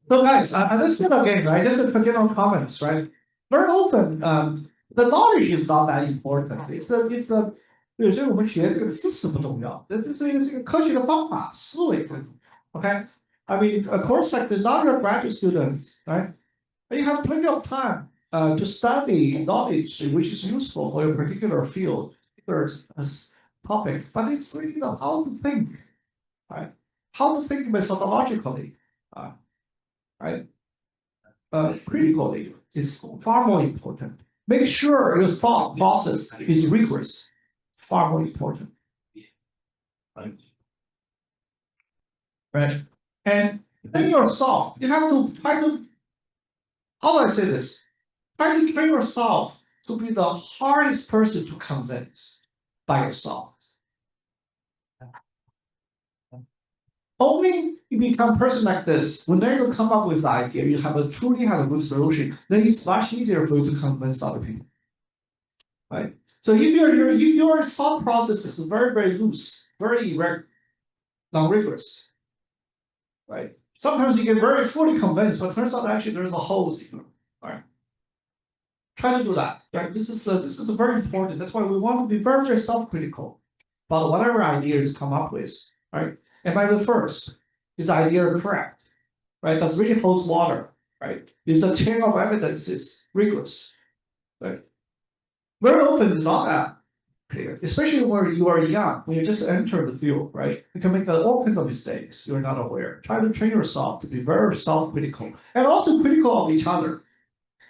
So guys, as I said again, right, this is a general comments, right? Very often, the knowledge is not that important. It's a 有时候我们学这个知识不重要，这个科学的方法思维更重要。Okay, I mean, of course, like the undergraduate students, right? You have plenty of time to study knowledge which is useful for your particular field, particular topic. But it's really how to think, right? How to think methodologically. Right? Critically is far more important. Make sure your thought process is rigorous, far more important. Right? And train yourself. You have to try to, how do I say this? Try to train yourself to be the hardest person to convince by yourself. Only you become a person like this, when you come up with the idea, you truly have a good solution, then it's much easier for you to convince other people. Right? So if your thought process is very, very loose, very non-rigorous, right? Sometimes you get very fully convinced, but turns out actually there's a holes in it. Right? Try to do that. Right? This is very important. That's why we want to be very, very self-critical about whatever ideas come up with. Right? Am I the first? Is the idea correct? Right? Does it really hold water? Right? Is the chain of evidence is rigorous? Right? Very often it's not that clear, especially when you are young, when you just enter the field, right? You can make all kinds of mistakes you're not aware. Try to train yourself to be very self-critical and also critical of each other.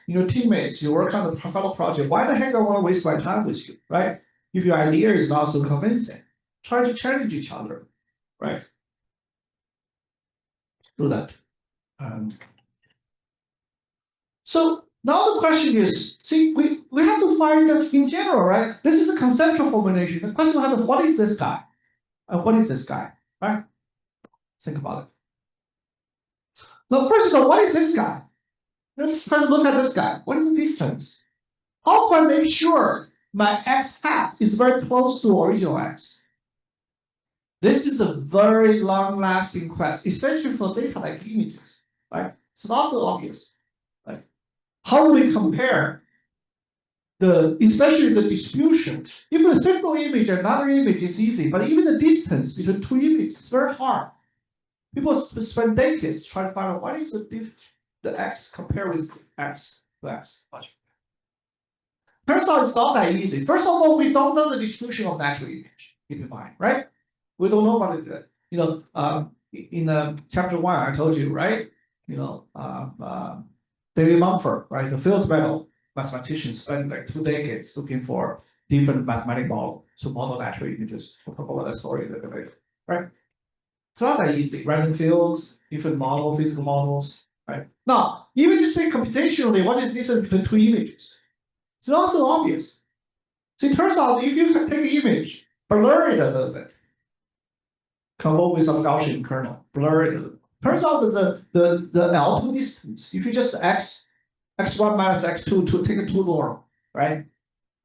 Your teammates, you work on a fellow project. Why the heck do I want to waste my time with you, right? If your idea is not so convincing, try to challenge each other. Right? Do that. So now the question is, see, we have to find in general, right? This is a conceptual formulation. The question is, what is this guy? And what is this guy? Right? Think about it. Now, first of all, what is this guy? Let's try to look at this guy. What is the distance? How can I make sure my x hat is very close to original x? This is a very long-lasting quest, especially for data like images, right? It's not so obvious. Right? How do we compare especially the distribution? Even a single image and another image is easy, but even the distance between two images is very hard. People spend decades trying to find out what is the x compared with x to x. Turns out it's not that easy. First of all, we don't know the distribution of natural image. Keep in mind, right? We don't know about it. In chapter 1, I told you, right? David Mumford, right? The Fields Medal mathematicians spent like 2 decades looking for different mathematical models to model natural images. We'll talk about that story a little bit later, right? It's not that easy. Random fields, different models, physical models, right? Now, even just say computationally, what is the difference between two images? It's not so obvious. So it turns out if you take an image, blur it a little bit, come up with some Gaussian kernel, blur it. Turns out that the L2 distance, if you just x1 minus x2 to take a 2 norm, right?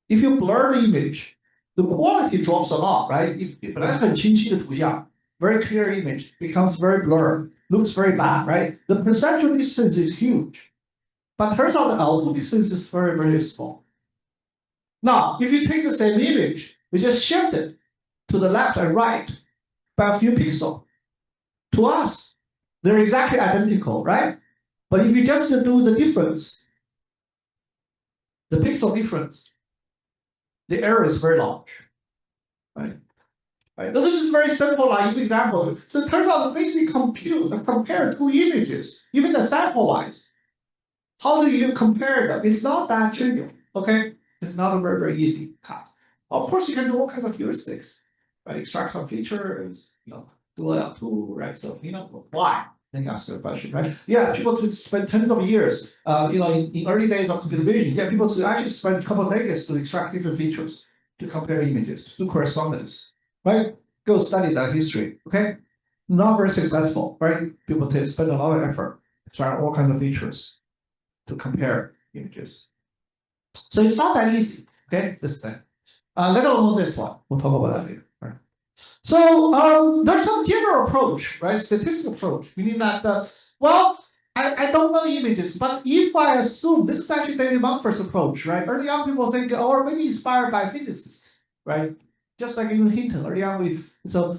If you blur the image, the quality drops a lot, right? But that's a very clear image, becomes very blurred, looks very bad, right? The perceptual distance is huge. But turns out the L2 distance is very, very small. Now, if you take the same image, we just shift it to the left and right by a few pixels. To us, they're exactly identical, right? But if you just do the difference, the pixel difference, the error is very large, right? Right? This is just very simple, like example. So it turns out to basically compare two images, even the sample-wise. How do you compare them? It's not that trivial, okay? It's not a very, very easy task. Of course, you can do all kinds of heuristics. Right, extract some features, do it L2, right? So, why? Then ask the question, right? Yeah, people could spend tens of years, in early days of computer vision, yeah, people could actually spend a couple of decades to extract different features, to compare images, to do correspondence, right? Go study that history, okay? Not very successful, right? People spend a lot of effort to try all kinds of features to compare images. So it's not that easy, okay? This thing. Let alone this one. We'll talk about that later. Right? So there's some general approach, right? Statistical approach, meaning that, I don't know images, but if I assume this is actually David Mumford's approach, right? Early on, people think, or maybe inspired by physicists, right? Just like in Hinton, early on,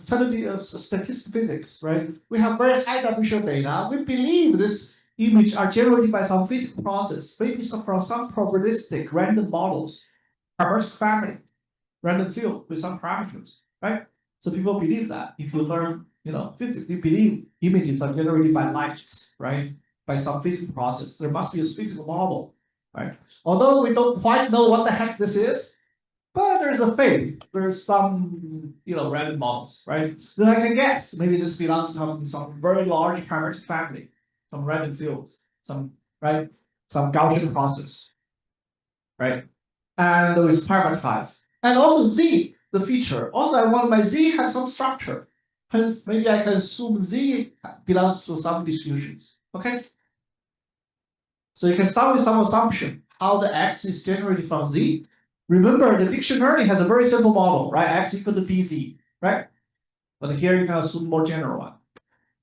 try to do statistical physics, right? We have very high definition data. We believe this image are generated by some physical process, maybe from some probabilistic random models, Habermas family, random field with some parameters, right? So people believe that if you learn, physics, you believe images are generated by lights, right? By some physical process. There must be a physical model, right? Although we don't quite know what the heck this is, but there's a faith. There's some, random models, right? Then I can guess maybe this belongs to some very large parametric family, some random fields, some Gaussian process, right? And it's parameterized. And also Z, the feature. Also, I want my Z has some structure. Hence, maybe I can assume Z belongs to some distributions. Okay? So you can start with some assumption how the X is generated from Z. Remember, the dictionary has a very simple model, right? X equal to DZ, right? But here you can assume more general one.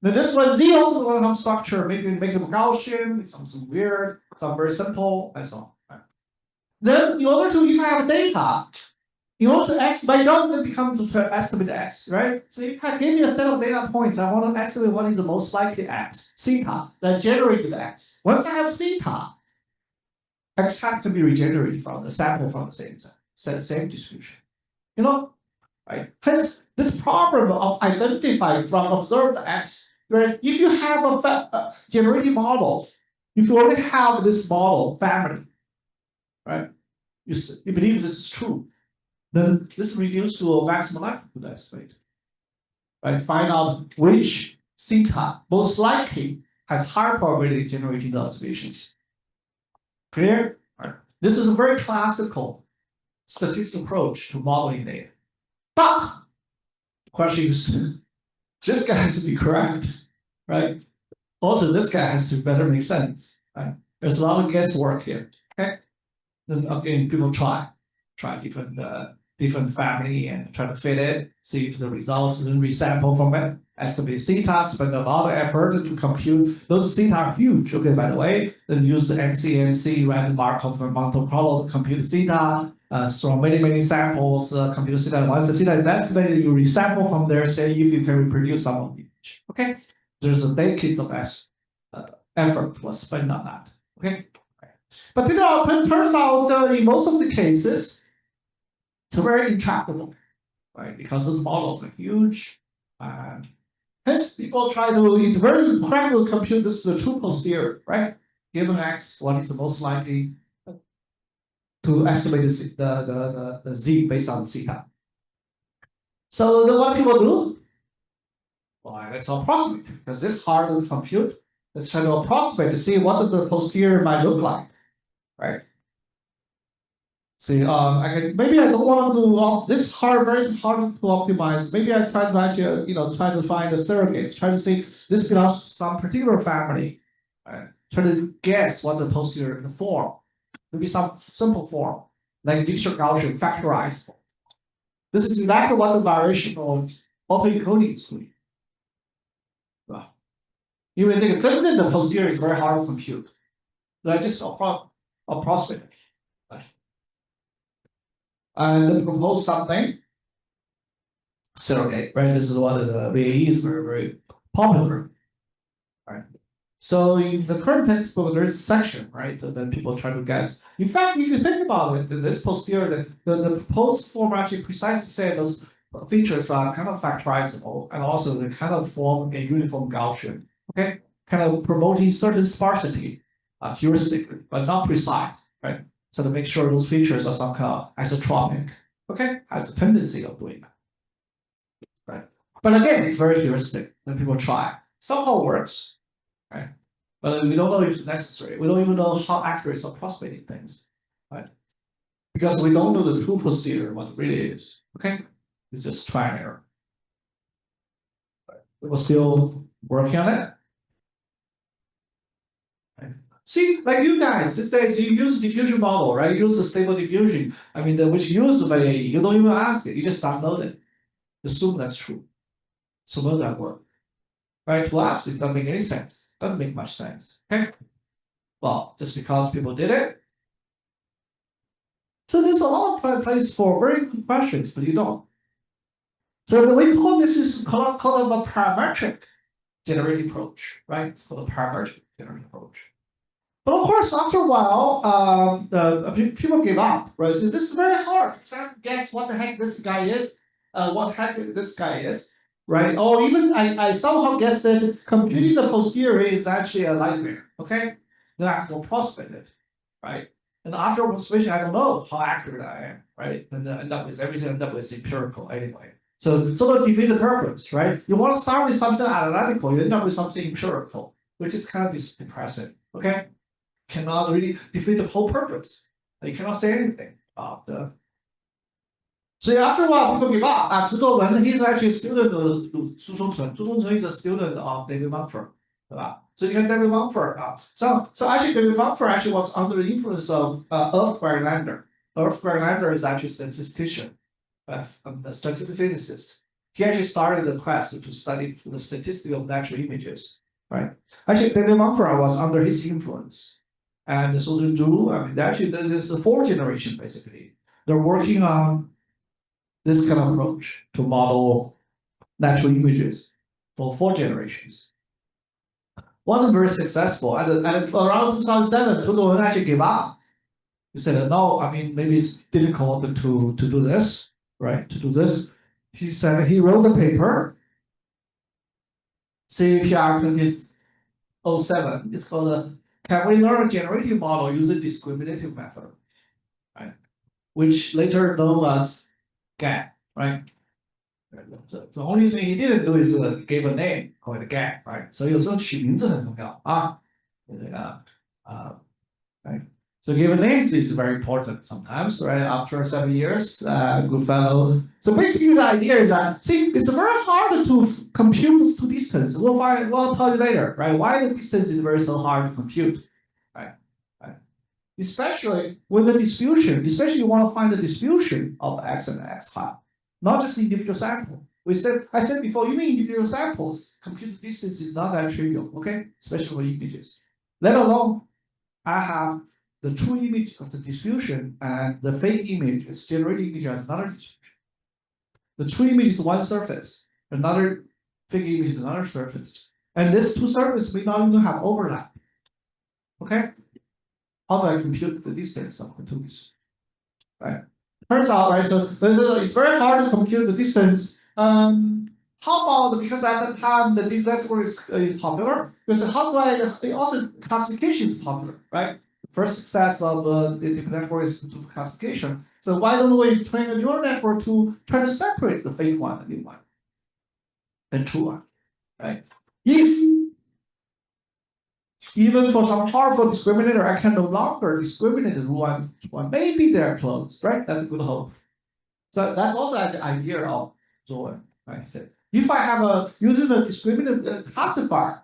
Then this one, Z also will have some structure. Maybe make them Gaussian, some weird, some very simple, and so on. Right? Then in order to even have data, in order to estimate, my job then becomes to estimate X, right? So you can give me a set of data points. I want to estimate what is the most likely X, theta, that generated X. Once I have theta, X has to be regenerated from the sample from the same distribution. Right? Hence, this problem of identifying from observed X, right? If you have a generative model, if you only have this model family, right? You believe this is true, then this is reduced to a maximum likelihood estimate. Right? Find out which theta most likely has higher probability of generating the observations. Clear? Right. This is a very classical statistical approach to modeling data. But the question is, this guy has to be correct, right? Also, this guy has to better make sense. Right? There's a lot of guesswork here. Okay. Then again, people try different family and try to fit it, see if the results, then resample from it, estimate theta, spend a lot of effort to compute. Those theta are huge, okay, by the way. Then use the MCMC, random Markov Monte Carlo to compute theta, from many samples, compute theta. Once the theta is estimated, you resample from there, say if you can reproduce some of the image. Okay? There's a decades of effort was spent on that. Okay? But it turns out in most of the cases, it's very intractable, right? Because those models are huge, and hence people try to very practical compute this is a true posterior, right? Given X, what is the most likely to estimate the Z based on theta? So then what people do? Well, let's approximate, because this is hard to compute. Let's try to approximate to see what the posterior might look like, right? See, maybe I don't want to do this very hard to optimize. Maybe I try to actually, try to find a surrogate, try to see this belongs to some particular family. Right? Try to guess what the posterior form. Maybe some simple form, like mixture Gaussian factorized form. This is exactly what the variation of autoencoding is doing. Wow. You may think the posterior is very hard to compute. So I just approximate it. And then propose something. Surrogate, right? This is what the VAE is very popular. Right. So in the current textbook, there is a section, right? That people try to guess. In fact, if you think about it, this posterior, the proposed form actually precisely said those features are kind of factorizable, and also they kind of form a uniform Gaussian. Okay, kind of promoting certain sparsity, heuristically, but not precise, right? So to make sure those features are somehow isotropic, okay, has a tendency of doing that, right? But again, it's very heuristic. When people try, somehow works, right? But we don't know if it's necessary. We don't even know how accurate it's approximating things, right? Because we don't know the true posterior, what it really is. Okay, it's just try and error. Right. We're still working on it. Right. See, like you guys, these days you use diffusion model, right? You use the stable diffusion. I mean, which uses VAE. You don't even ask it. You just download it. Assume that's true. So will that work? right? To us, it doesn't make any sense. Doesn't make much sense. Okay. Well, just because people did it. So there's a lot of place for very good questions, but you don't. So we call this is called a parametric generating approach, right? It's called a parametric generating approach. But of course, after a while, people give up, right? So this is very hard. Guess what the heck this guy is, what heck this guy is, right? Or even I somehow guess that computing the posterior is actually a nightmare, okay? Then I have to approximate it, right? And after approximation, I don't know how accurate I am, right? And then everything end up with empirical anyway. So sort of defeat the purpose, right? You want to start with something analytical, you end up with something empirical, which is kind of depressing, okay? Cannot really defeat the whole purpose. You cannot say anything about the. So after a while, people give up. 朱作文 he's actually a student of 朱宗纯 is a student of David Mumford, 对吧？ So you can David Mumford. So actually David Mumford actually was under the influence of Earth Berlander. Earth Berlander is actually a statistician, a statistical physicist. He actually started the quest to study the statistics of natural images, right? Actually, David Mumford was under his influence. And so to do, I mean, actually, there's the fourth generation, basically. They're working on this kind of approach to model natural images for 4 generations. Wasn't very successful. And around 2007, people actually gave up. He said, no, I mean, maybe it's difficult to do this, right? To do this. He said he wrote a paper, CAPR 2007. It's called Can we learn a generative model using discriminative method, right? Which later known as GAN, right? The only thing he didn't do is give a name called GAN, right? So 有时候取名字很重要啊，right? So given names is very important sometimes, right? After 7 years, good fellow. So basically the idea is that, see, it's very hard to compute this to distance. We'll tell you later, right? Why the distance is very so hard to compute, right? Especially with the distribution, especially you want to find the distribution of x and x hat, not just individual sample. I said before, even individual samples, compute distance is not that trivial, okay? Especially for images. Let alone, I have the true image of the distribution and the fake image is generated image as another distribution. The true image is one surface, another fake image is another surface. And these two surfaces may not even have overlap. Okay? How do I compute the distance of the two? Right? Turns out, right? So it's very hard to compute the distance. How about, because at the time the deep network is popular, because how do I also classification is popular, right? First success of the deep network is classification. So why don't we train a neural network to try to separate the fake one and the one and true one, right? If even for some powerful discriminator, I can no longer discriminate the one, maybe they're close, right? That's a good hope. So that's also the idea of Zoe, right? So if I have using a discriminant classifier,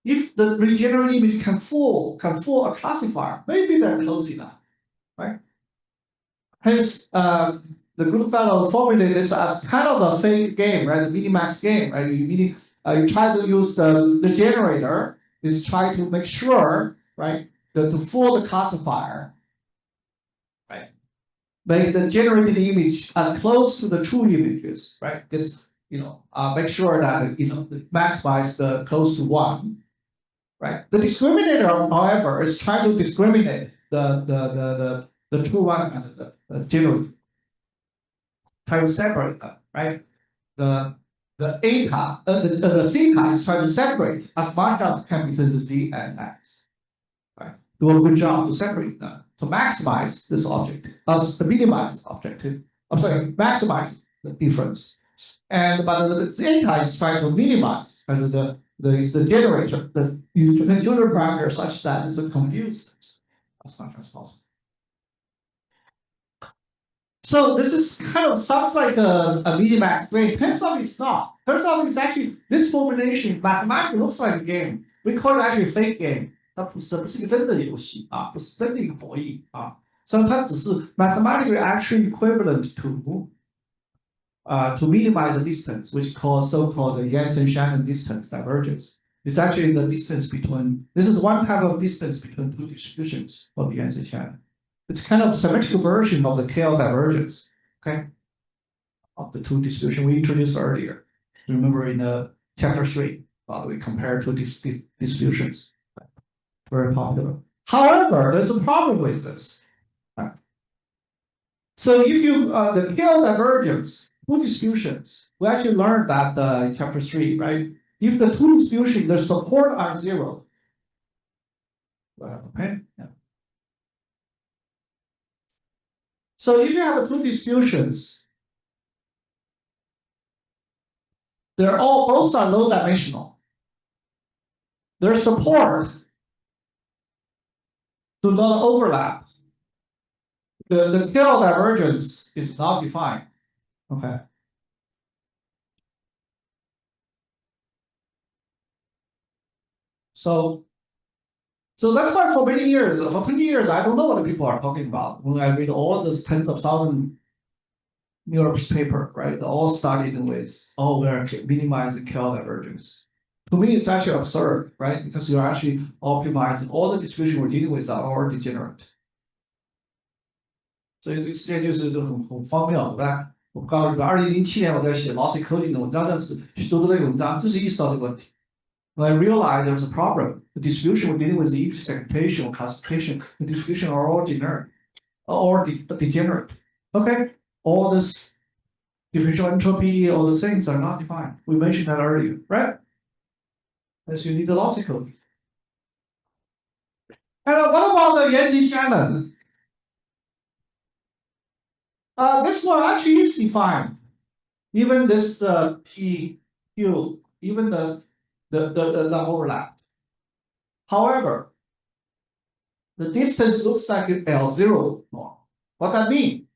if the regenerated image can fool a classifier, maybe they're close enough, right? Hence, the good fellow formulated this as kind of a fake game, right? The minimax game, right? You try to use the generator is try to make sure, right, that to fool the classifier, right? Make the generated image as close to the true images, right? It's make sure that maximize the close to 1. Right. The discriminator, however, is trying to discriminate the true one and the general. Try to separate them, right? The eta, the theta is trying to separate as much as can between the z and x. Right. Do a good job to separate them to maximize this object, to minimize the objective. I'm sorry, maximize the difference. But the theta is trying to minimize the generator, the user parameter such that it's confused as much as possible. So this is kind of sounds like a minimax game. Turns out it's not. Turns out it's actually this formulation mathematically looks like a game. We call it actually a fake game. 它不是一个真的游戏啊，不是真的一个博弈啊，所以它只是 mathematically actually equivalent to to minimize the distance, which called so-called the Jensen-Shannon distance divergence. It's actually the distance between, this is one type of distance between two distributions of the Jensen-Shannon. It's kind of symmetrical version of the KL divergence, okay, of the two distributions we introduced earlier. Remember in chapter 3, we compared two distributions. Very popular. However, there's a problem with this. Right? So if you, the KL divergence, two distributions, we actually learned that in chapter 3, right? If the two distributions, their support are 0. Okay. Yeah. So if you have two distributions, they're all both are low dimensional. Their support do not overlap. The KL divergence is not defined. Okay. So that's why for 20 years, I don't know what people are talking about. When I read all those tens of thousands New York's paper, right? They all started with, oh, we're minimizing KL divergence. To me, it's actually absurd, right? Because you're actually optimizing all the distribution we're dealing with are all degenerate. 所以这个世界就是很荒谬，对吧？我告诉你们，2007年我在写 lossy coding 的文章，但是许多那个文章就是意识到这个问题。When I realized there's a problem, the distribution we're dealing with the segmentation or classification, the distribution are all degenerate, or degenerate. Okay, all this differential entropy, all those things are not defined. We mentioned that earlier, right? As you need the lossy code. And what about the Jensen-Shannon? This one actually is defined. Even this P, Q, even the overlap. However, the distance looks like L0 norm. What that means?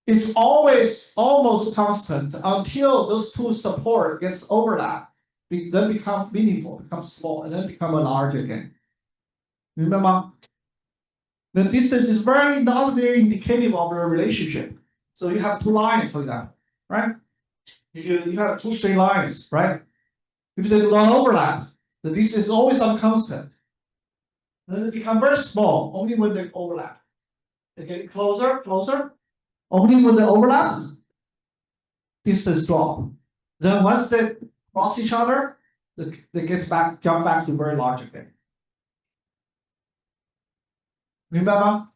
It's always almost constant until those two support gets overlap, then become meaningful, become small, and then become large again. Remember? The distance is not very indicative of a relationship. So you have two lines, for example, right? If you have two straight lines, right? If they do not overlap, the distance is always constant. Then they become very small only when they overlap. They get closer. Only when they overlap, distance drop. Then once they cross each other, they jump back to very large again. Remember?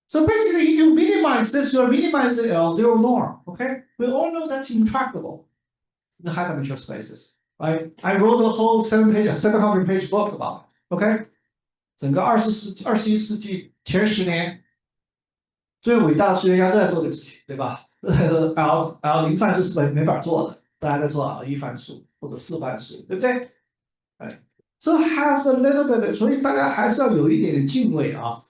So basically, if you minimize this, you're minimizing L0 norm. Okay, we all know that's intractable in the high dimensional spaces. Right? I wrote a whole 700-page book about it. Okay， 整个21世纪前10年，最伟大的数学家都在做这个事情，对吧？L0范数是没法做的，大家在做L1范数或者4范数，对不对？哎。So has a little bit， 所以大家还是要有一点点敬畏啊，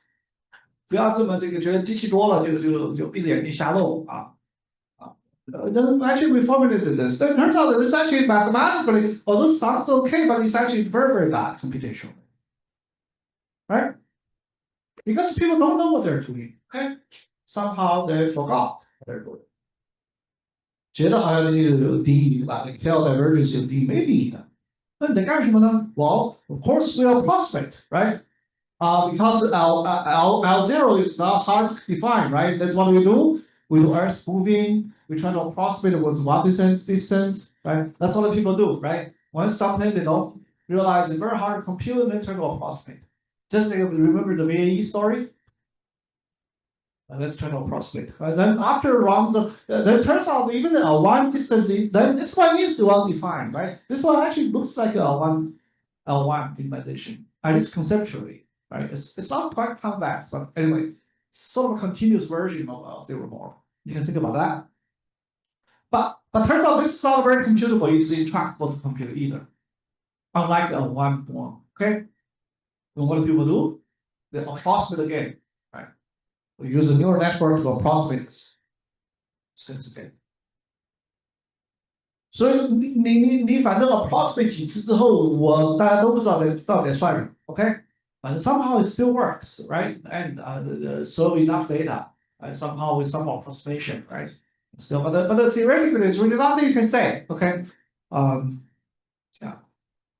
不要这么觉得机器多了就闭着眼睛瞎弄啊。Then actually we formulated this. It turns out that this actually mathematically, although it sounds okay, but it's actually very, very bad computationally. Right? Because people don't know what they're doing. Okay? Somehow they forgot what they're doing. 觉得好像这个有定义，对吧？ KL divergence 有定义，没定义的。那你得干什么呢？ Well, of course we will prospect, right? Because L0 is not hard to define, right? That's what we do. We do Earth moving. We try to approximate with what distance, right? That's what people do, right? Once something they don't realize it's very hard to compute, and they try to approximate. Just like remember the VAE story. Let's try to approximate. Right? Then after rounds of, then it turns out even the L1 distance, then this one is well defined, right? This one actually looks like a L1 implementation, at least conceptually, right? It's not quite convex, but anyway, it's sort of a continuous version of L0 norm. You can think about that. But turns out this is not very computable. It's intractable to compute either. Unlike L1 norm, okay? Then what do people do? They approximate again, right? We use a neural network to approximate this. Since again. 所以你反正 approximate 几次之后，大家都不知道到底算， OK？ 反正 somehow it still works, right? And so enough data. somehow with some approximation, right? Still, but the theoretically, there's really nothing you can say. Okay, yeah.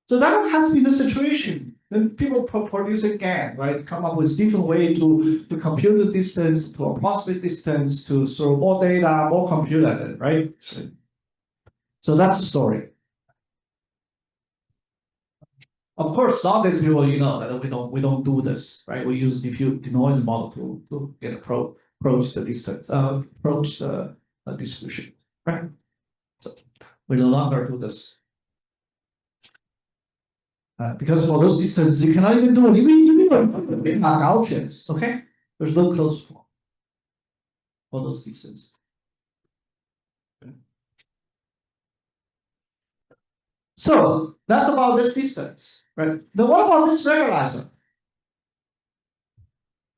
So that has been the situation. Then people produce again, right? Come up with different way to compute the distance, to approximate distance, to store more data, more compute, right? So that's the story. Of course, nowadays people, that we don't do this, right? We use denoise model to get approach the distance, approach the distribution, right? So we no longer do this. Because for those distances, you cannot even do it. You Gaussians, okay? There's no closed form for those distances. So that's about this distance, right? Then what about this regularizer?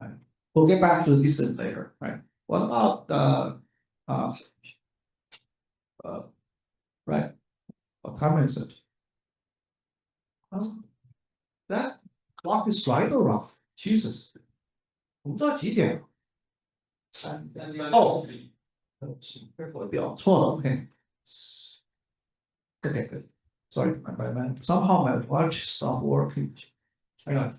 Right. We'll get back to the distance later, right? What about right? What time is it? That clock is right or wrong? Jesus. 我们知道几点？哦，我表错了。OK。Okay, good. Sorry, somehow my watch stopped working. Hang on.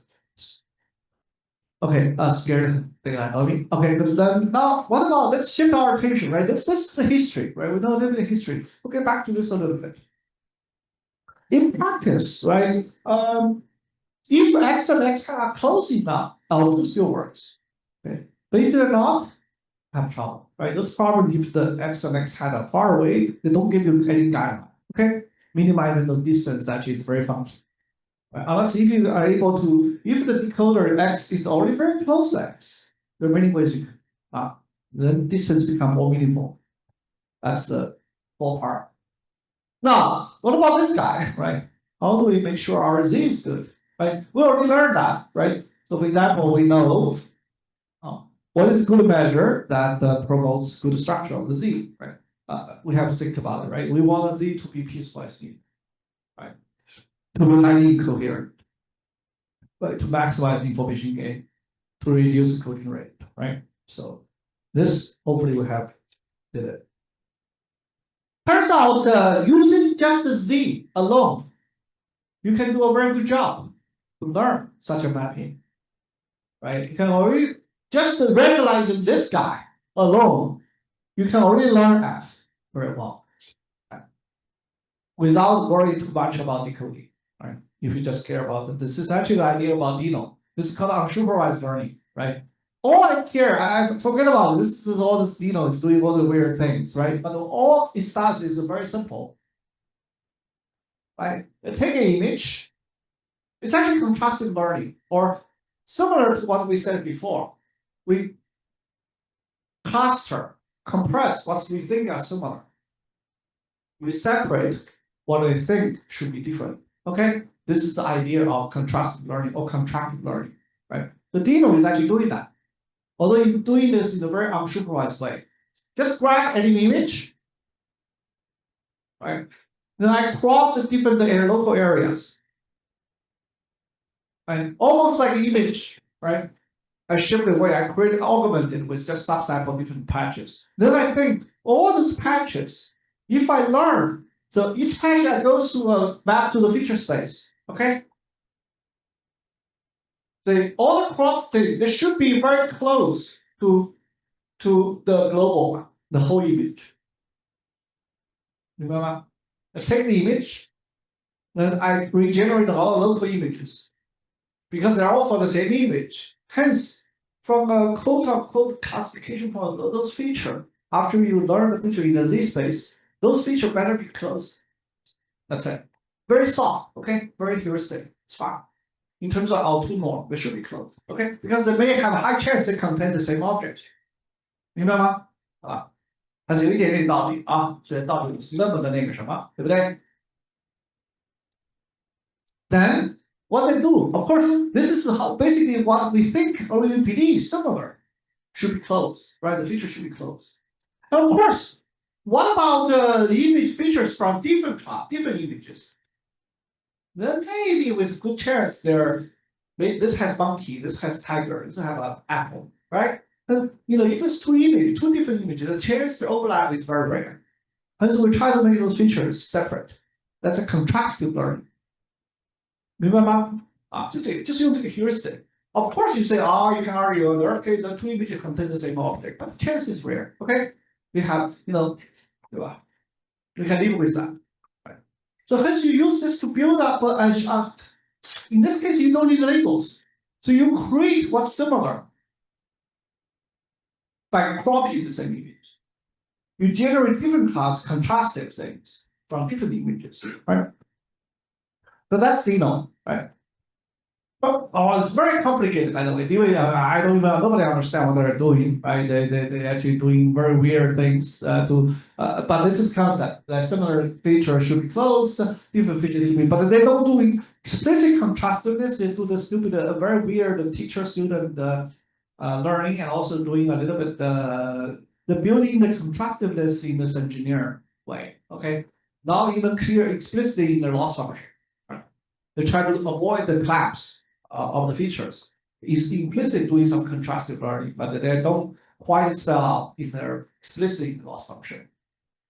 Okay, scared thing like okay, but then now what about let's shift our attention, right? This is the history, right? We know a little bit of history. We'll get back to this a little bit. In practice, right? If X and X are close enough, L2 still works. Okay. But if they're not, have trouble, right? Those problems if the X and X are far away, they don't give you any guideline. Okay, minimizing the distance actually is very functional. Right? Unless if you are able to, if the decoder X is already very close to X, there are many ways you can, then distance become more meaningful. That's the ballpark. Now, what about this guy, right? How do we make sure our Z is good, right? We already learned that, right? So for example, we know what is a good measure that promotes good structure of the Z, right? We have to think about it, right? We want the Z to be piecewise neat, right? To be highly incoherent, but to maximize information gain, to reduce the coding rate, right? So this hopefully we have did it. Turns out using just the Z alone, you can do a very good job to learn such a mapping, right? You can already just regularizing this guy alone, you can already learn F very well, right? Without worrying too much about decoding, right? If you just care about it. This is actually the idea about Dino. This is called unsupervised learning, right? All I care, I forget about it. This is all this Dino is doing all the weird things, right? But all it does is very simple, right? Take an image. It's actually contrastive learning, or similar to what we said before. We cluster, compress what we think are similar. We separate what we think should be different. Okay, this is the idea of contrastive learning or contractive learning, right? The Dino is actually doing that, although he's doing this in a very unsupervised way. Just grab any image, right? Then I crop the different local areas, and almost like an image, right? I shift the way I create an augmented with just subsample different patches. Then I think all these patches, if I learn, so each patch that goes to a map to the feature space, okay? All the crop thing, they should be very close to the global one, the whole image. Remember? I take the image, then I regenerate all the local images because they're all for the same image. Hence, from a quote-unquote classification point, those features, after you learn the feature in the Z space, those features better be close. That's it. Very soft, okay? Very heuristic. It's fine. In terms of L2 norm, they should be close, okay? Because they may have a high chance they contain the same object. 明白吗？还是有一点点道理啊，这道理是那么的那个什么，对不对？ Then what they do, of course, this is how basically what we think or we believe similar should be close, right? The feature should be close. And of course, what about the image features from different images? Then maybe with good chance this has monkey, this has tiger, this has an apple, right? if it's two different images, the chance to overlap is very rare. And so we try to make those features separate. That's a contrastive learning. 明白吗？就是用这个 heuristic. Of course, you say, you can argue, in our case, the two images contain the same object, but the chance is rare. Okay, we have, we can live with that. Right? So hence you use this to build up in this case, you don't need labels. So you create what's similar by cropping the same image. You generate different class contrastive things from different images, right? So that's right? But it's very complicated, by the way. I don't even nobody understand what they're doing, right? They actually doing very weird things but this is concept that similar feature should be close, different feature should be, but they don't do explicit contrastiveness. They do the stupid, very weird teacher-student learning, and also doing a little bit the building the contrastiveness in this engineer way. Okay, not even clear explicitly in the loss function. Right? They try to avoid the collapse of the features. Is implicit doing some contrastive learning, but they don't quite spell out in their explicit loss function.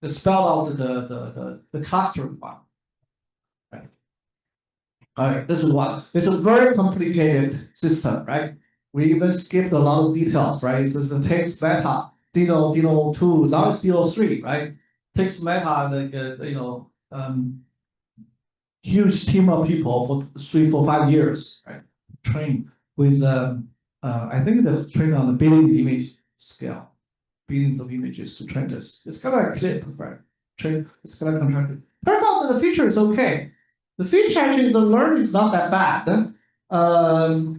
They spell out the clustering one. Right. All right, this is one. It's a very complicated system, right? We even skipped a lot of details, right? So it takes beta, Dino2, now it's Dino3, right? Takes meta, huge team of people for 3, 4, 5 years, right? Train with I think they train on the billion image scale, billions of images to train this. It's kind of a clip, right? It's kind of contracted. Turns out that the feature is okay. The feature actually, the learn is not that bad.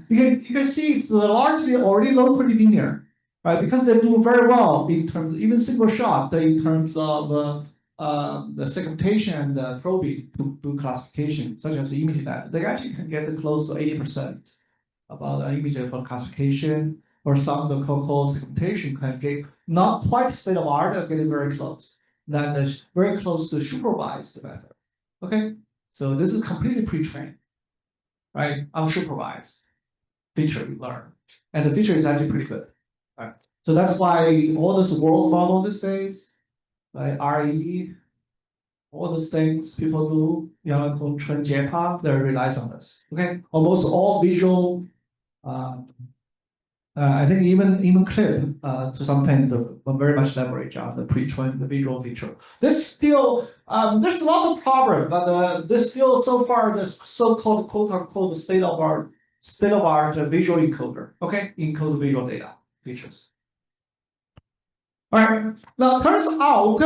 You can see it's largely already locally linear, right? Because they do very well in terms, even single shot, in terms of the segmentation and the probing to do classification, such as the image data. They actually can get close to 80% about an image for classification, or some of the code segmentation can get not quite state of art, but getting very close. That is very close to supervised method. Okay, so this is completely pre-trained, right? Unsupervised feature we learn, and the feature is actually pretty good. Right? So that's why all this world model these days, like RED, all those things people do, train JPA, they relies on this. Okay, almost all visual. I think even clip to some extent very much leverage on the pre-trained the visual feature. This still there's a lot of problem, but this still so far this so-called quote unquote state of art visual encoder. Okay, encode visual data features. All right. Now turns out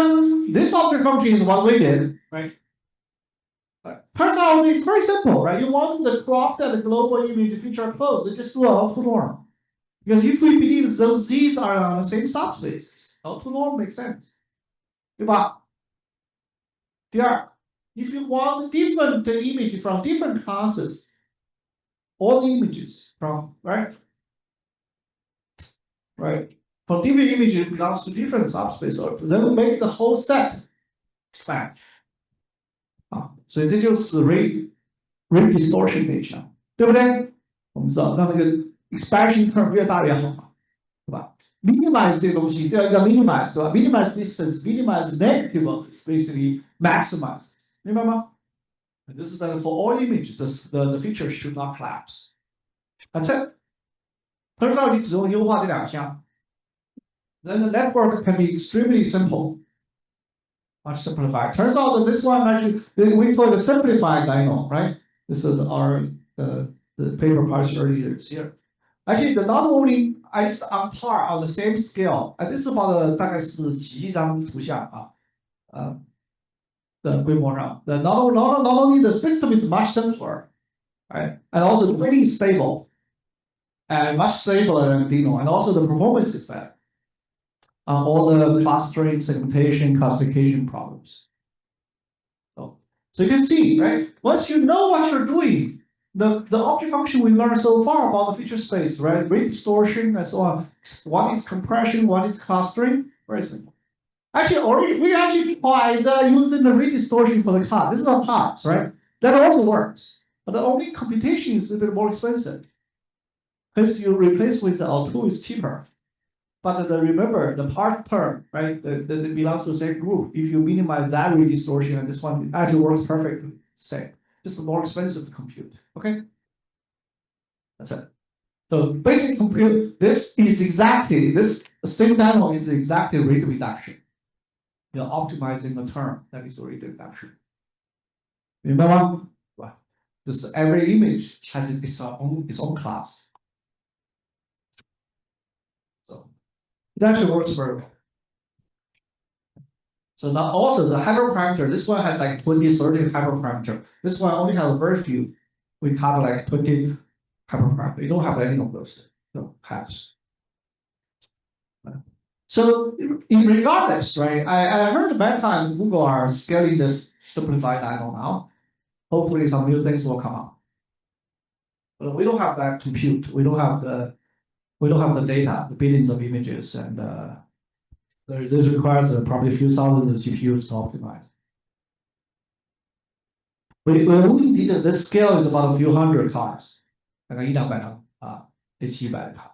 this object function is what we did, right? Turns out it's very simple, right? You want the cropped and the global image feature closed, you just do L2 norm. Because if we believe those Z's are on the same subspaces, L2 norm makes sense. 对吧？第二, if you want different image from different classes, all the images from, right? For different images belongs to different subspace, then we make the whole set expand. 所以这就是 ray distortion 那一项，对不对？我们知道，那个 expansion term 越大越好嘛，对吧 ？minimize 这个东西，这要 minimize 对吧 ？minimize distance, minimize negative, is basically maximize， 明白吗 ？This is for all images, the feature should not collapse. That's it. 它到底只用优化这两项 ，then the network can be extremely simple. Much simplified. Turns out that this one actually we call it a simplified dino, right? This is our the paper published earlier this year. Actually, the not only is on par on the same scale, and this is about 大概是几张图像的规模上。The not only the system is much simpler, right? And also the training is stable, and much stabler than Dino, and also the performance is better. All the clustering, segmentation, classification problems. So you can see, right? Once you know what you're doing, the object function we learned so far about the feature space, right? Ray distortion and so on. One is compression, one is clustering. Very simple. Actually, we actually tried using the ray distortion for the class. This is on parts, right? That also works. But the only computation is a little bit more expensive. Because you replace with the L2 is cheaper. But remember the part term, right? That belongs to the same group. If you minimize that with distortion, and this one actually works perfectly same. Just more expensive to compute. Okay, that's it. So basic compute. This is exactly this same demo is exactly rate reduction. You're optimizing a term that is rate reduction. Remember, well, this every image has its own class. So it actually works very well. So now also the hyperparameter, this one has like 20, 30 hyperparameter. This one only has very few. We cover like 20 hyperparameter. You don't have any of those. No, has. So regardless, right? I heard Meta and Google are scaling this simplified dino now. Hopefully some new things will come out. But we don't have that compute. We don't have the data, the billions of images, and this requires probably a few thousand of GPUs to optimize. We only did this scale is about a few hundred cars，大概100-200套啊，这700套。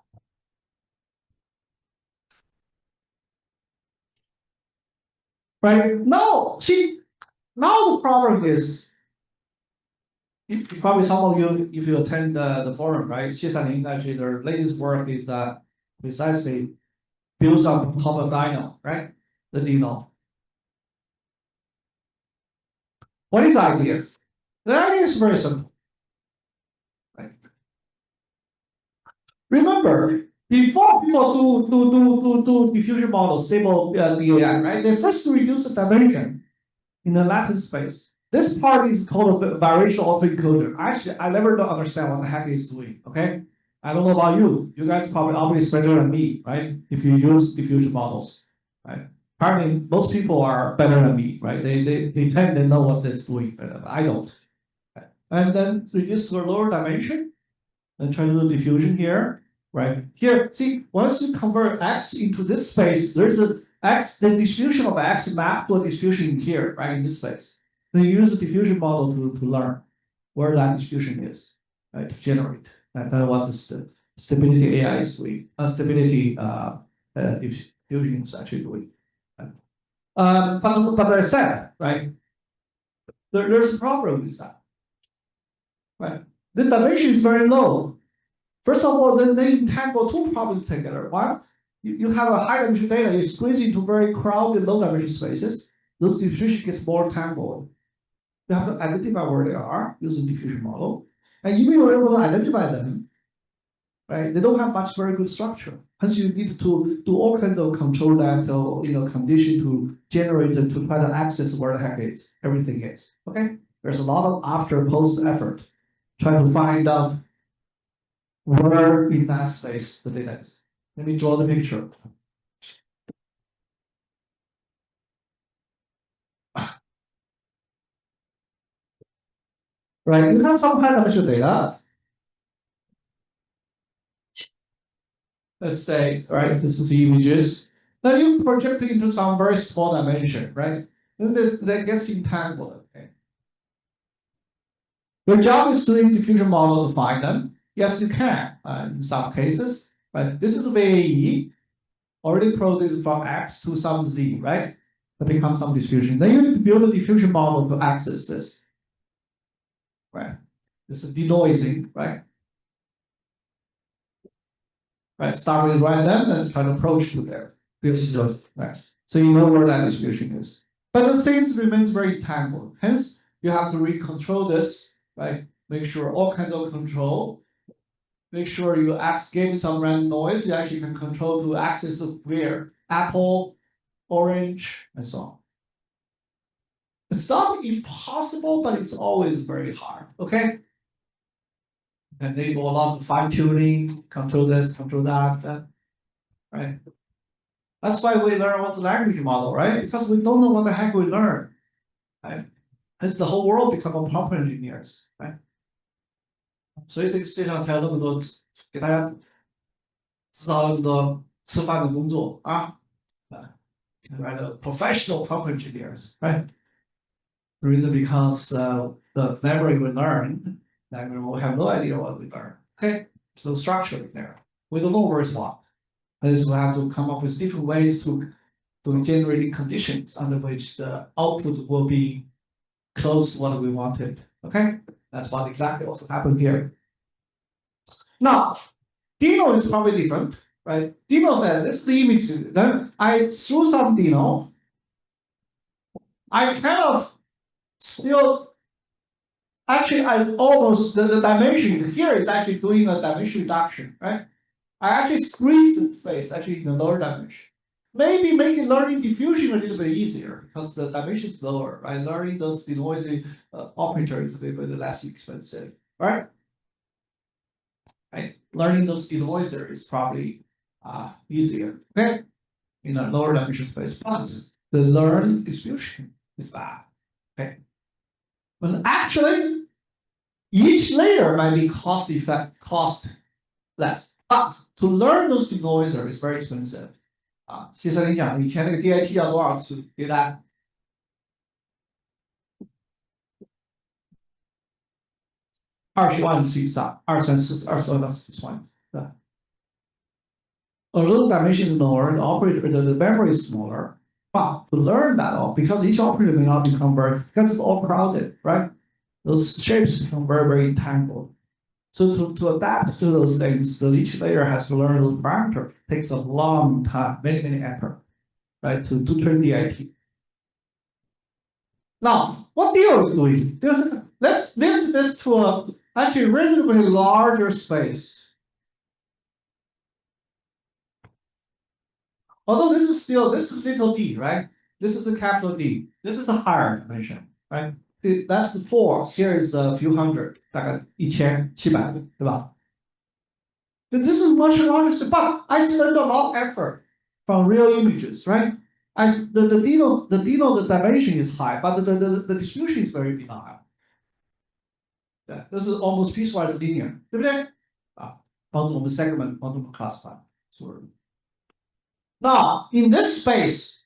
Right now, see, now the problem is, probably some of you, if you attend the forum, right? 730 actually their latest work is precisely builds on top of Dino, right? The Dino. What is the idea? The idea is very simple. Right? Remember, before people do diffusion models, stable DAI, right? They first reduce the dimension in the lattice space. This part is called a variational autoencoder. Actually, I never don't understand what the heck it's doing. Okay, I don't know about you. You guys probably obviously better than me, right? If you use diffusion models, right? Apparently, most people are better than me, right? They tend to know what it's doing, but I don't. And then reduce to a lower dimension, and try to do diffusion here, right? Here, see, once you convert X into this space, there's a X, the distribution of X mapped to a distribution here, right, in this space. Then you use the diffusion model to learn where that distribution is, right, to generate. And that was the stability AI is doing, stability diffusion is actually doing. But as I said, right, there's a problem with that, right? The dimension is very low. First of all, then they entangle two problems together. One, you have a high dimension data, you squeeze into very crowded low dimension spaces. Those diffusion gets more tangled. You have to identify where they are using diffusion model. And even if you're able to identify them, right, they don't have much very good structure. Hence, you need to do all kinds of control that condition to generate it to try to access where the heck everything is. Okay? There's a lot of after post effort trying to find out where in that space the data is. Let me draw the picture. Right, you have some high dimensional data. Let's say, right, this is images. Then you project it into some very small dimension, right? And that gets entangled. Okay. Your job is doing diffusion model to find them. Yes, you can in some cases, right? This is VAE, already produced from X to some Z, right? That becomes some distribution. Then you need to build a diffusion model to access this, right? This is denoising, right? Right, start with random, then try to approach to there. This is right. So you know where that distribution is. But the things remains very tangled. Hence, you have to recontrol this, right? Make sure all kinds of control. Make sure you give some random noise. You actually can control to access where apple, orange, and so on. It's not impossible, but it's always very hard. Okay. Enable a lot of fine tuning, control this, control that, right? That's why we learn what's the language model, right? Because we don't know what the heck we learn, right? Hence the whole world become a prompt engineers, right? 所以这个世界上才有那么多给大家制造那么多吃饭的工作啊，right? Professional prompt engineers, right? The reason because the memory we learn, we will have no idea what we learn. Okay, so structure there. We don't know where it's what. Hence, we have to come up with different ways to generate conditions under which the output will be close to what we wanted. Okay, that's what exactly also happened here. Now, Dino is probably different, right? Dino says this is the image. Then I threw some Dino. I kind of still actually I almost the dimension here is actually doing a dimension reduction, right? I actually squeeze the space actually in the lower dimension. Maybe making learning diffusion a little bit easier because the dimension is lower, right? Learning those denoising operators is a little bit less expensive, right? Right? Learning those denoiser is probably easier, okay? In a lower dimension space, but the learn distribution is bad, okay? But actually, each layer might be cost less, but to learn those denoiser is very expensive. 其实你讲以前那个 DIT 要多少次？对吧？20万次以上，20万到40万，对吧？Although the dimension is lower, the operator, the memory is smaller, but to learn that all, because each operator may not become because it's all crowded, right? Those shapes become very entangled. So to adapt to those things, each layer has to learn those parameters. It takes a long time, many effort, right, to turn the IT. Now, what Theo is doing? Let's limit this to a actually reasonably larger space. Although this is little d, right? This is a capital D. This is a higher dimension, right? That's the 4. Here is a few hundred, 大概1700，对吧？ This is much larger, but I spend a lot of effort from real images, right? The dimension is high, but the distribution is very benign. Yeah, this is almost piecewise linear, 对不对？帮助我们 segment， 帮助我们 classify。Now, in this space,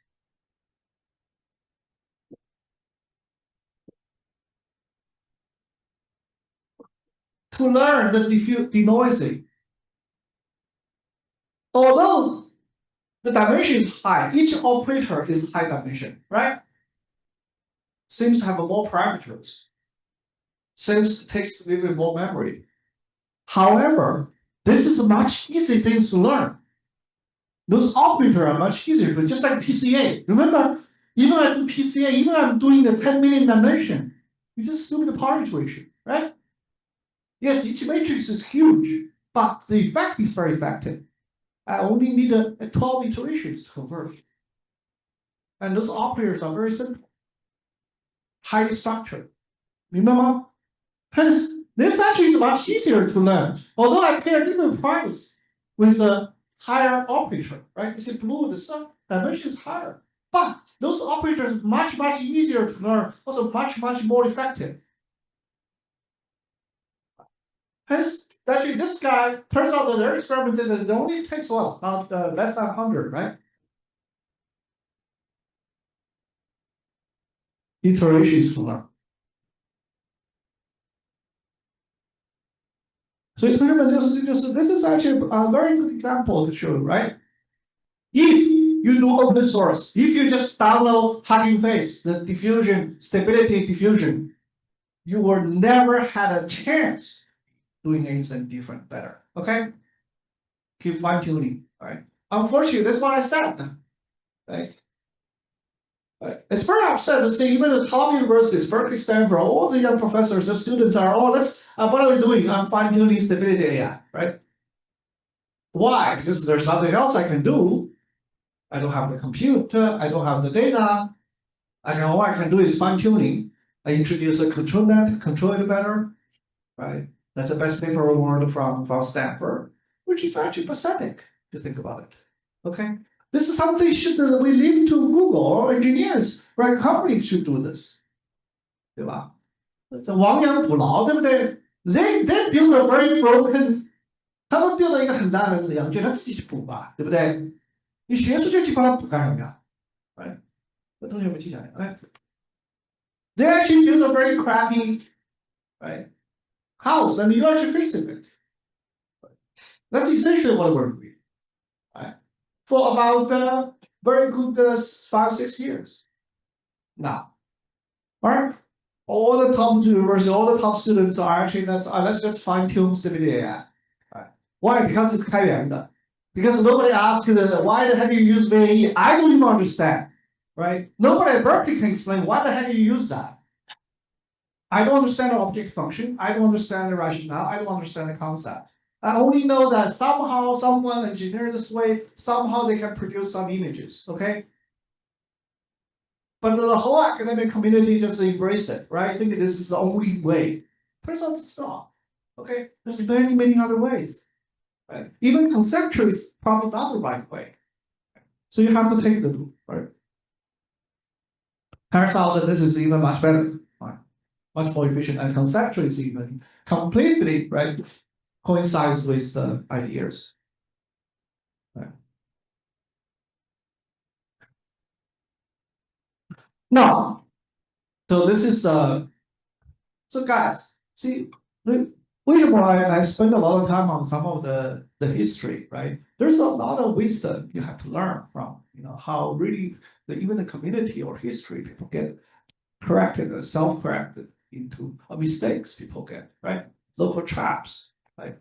to learn the denoising, although the dimension is high, each operator is high dimension, right? Seems to have more parameters. Seems takes a little bit more memory. However, this is a much easier thing to learn. Those operators are much easier, but just like PCA. Remember, even I do PCA, even I'm doing the 10 million dimension, it's just doing the power iteration, right? Yes, each matrix is huge, but the effect is very effective. I only need a 12 iterations to converge. And those operators are very simple, highly structured. Remember? Hence, this actually is much easier to learn. Although I pay a different price with a higher operator, right? You see, blue, the dimension is higher. But those operators are much easier to learn, also much more effective. Hence, actually, this guy turns out that their experiment is it only takes what? About less than 100, right? Iterations to learn. 所以同学们，this is actually a very good example to show, right? If you do open source, if you just download Hugging Face, the diffusion, stability diffusion, you will never had a chance doing anything different better. Okay? Keep fine-tuning. All right. Unfortunately, that's what I said. Right? It's very upset to see even the top universities, Berkeley, Stanford, all the young professors, the students are, what are we doing? I'm fine-tuning stability AI, right? Why? Because there's nothing else I can do. I don't have the computer, I don't have the data. All I can do is fine-tuning. I introduce a control net, control it better, right? That's the best paper award from Stanford, which is actually pathetic if you think about it. Okay? This is something we leave to Google or engineers, right? Companies should do this. 对吧？亡羊补牢，对不对？ They build a very broken， 他们 build 一个很大的羊圈，他自己去补吧，对不对？你学术界去帮他补干什么呀？ Right？ 那同学们去讲，哎 ，They actually build a very crappy, right, house, and you actually fixing it. That's essentially what we're doing, right? for about very good 5-6 years now. All right, all the top university, all the top students are actually let's just fine tune stability AI. Right? Why? Because it's 开源的. Because nobody asked why the heck you use VAE. I don't even understand. Right? Nobody at Berkeley can explain why the heck you use that. I don't understand the object function. I don't understand the rationale. I don't understand the concept. I only know that somehow someone engineered this way. Somehow they can produce some images. Okay. But the whole academic community just embrace it, right? I think this is the only way. Turns out it's not. Okay, there's many, many other ways. Right? Even conceptually, it's probably not the right way. So you have to take the loop, right? Turns out that this is even much better, right? Much more efficient, and conceptually is even completely right coincides with the ideas. Right? Now, so this is so guys, see, which is why I spend a lot of time on some of the history, right? There's a lot of wisdom you have to learn from, how really even the community or history people get corrected or self-corrected into mistakes people get, right? Local traps, like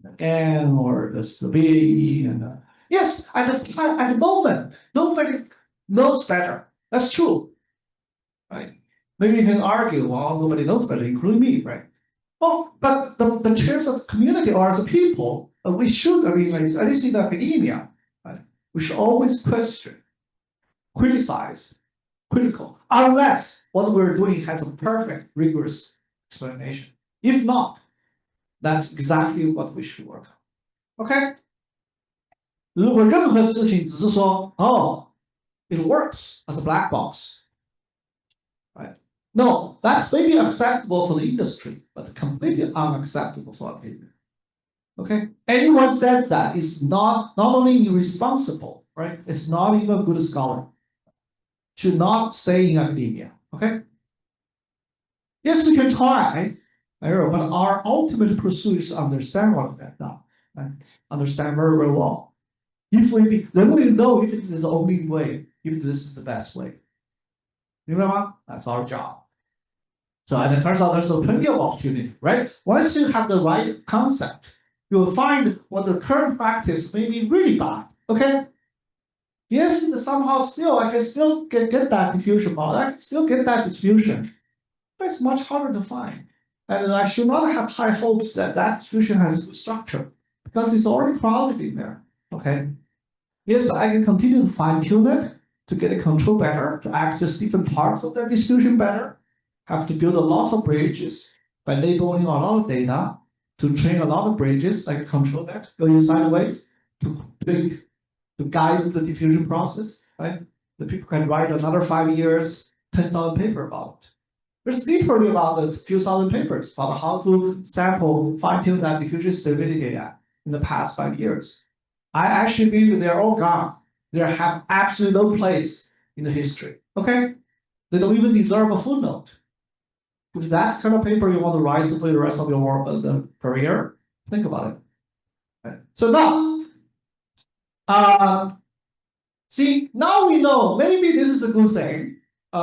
again, or the VAE, and yes, at the moment, nobody knows better. That's true, right? Maybe you can argue, well, nobody knows better, including me, right? Well, but the chairs of the community or as a people, we should, at least in academia, right? We should always question, criticize, critical, unless what we're doing has a perfect, rigorous explanation. If not, that's exactly what we should work on. Okay? 如果任何事情只是说, it works as a black box, right? No, that's maybe acceptable for the industry, but completely unacceptable for academia. Okay? Anyone says that is not only irresponsible, right? It's not even a good scholar. Should not stay in academia. Okay? Yes, we can try, but our ultimate pursuit is to understand what we have done, right? Understand very, very well. Then we know if it is the only way, if this is the best way. You remember? That's our job. So, and it turns out there's plenty of opportunity, right? Once you have the right concept, you'll find what the current practice may be really bad. Okay? Yes, somehow still I can still get that diffusion model. I can still get that distribution, but it's much harder to find. And I should not have high hopes that distribution has good structure because it's already crowded in there. Okay? Yes, I can continue to fine-tune it to get it control better, to access different parts of the distribution better. Have to build a lot of bridges by labeling a lot of data to train a lot of bridges, like control that, going sideways to guide the diffusion process, right? The people can write another 5 years, 10,000 paper about it. There's literally about a few thousand papers about how to sample, fine-tune that diffusion stability data in the past 5 years. I actually believe they're all gone. They have absolutely no place in the history. Okay? They don't even deserve a footnote. If that's the kind of paper you want to write for the rest of your career, think about it. Okay. So now, see, now we know maybe this is a good thing.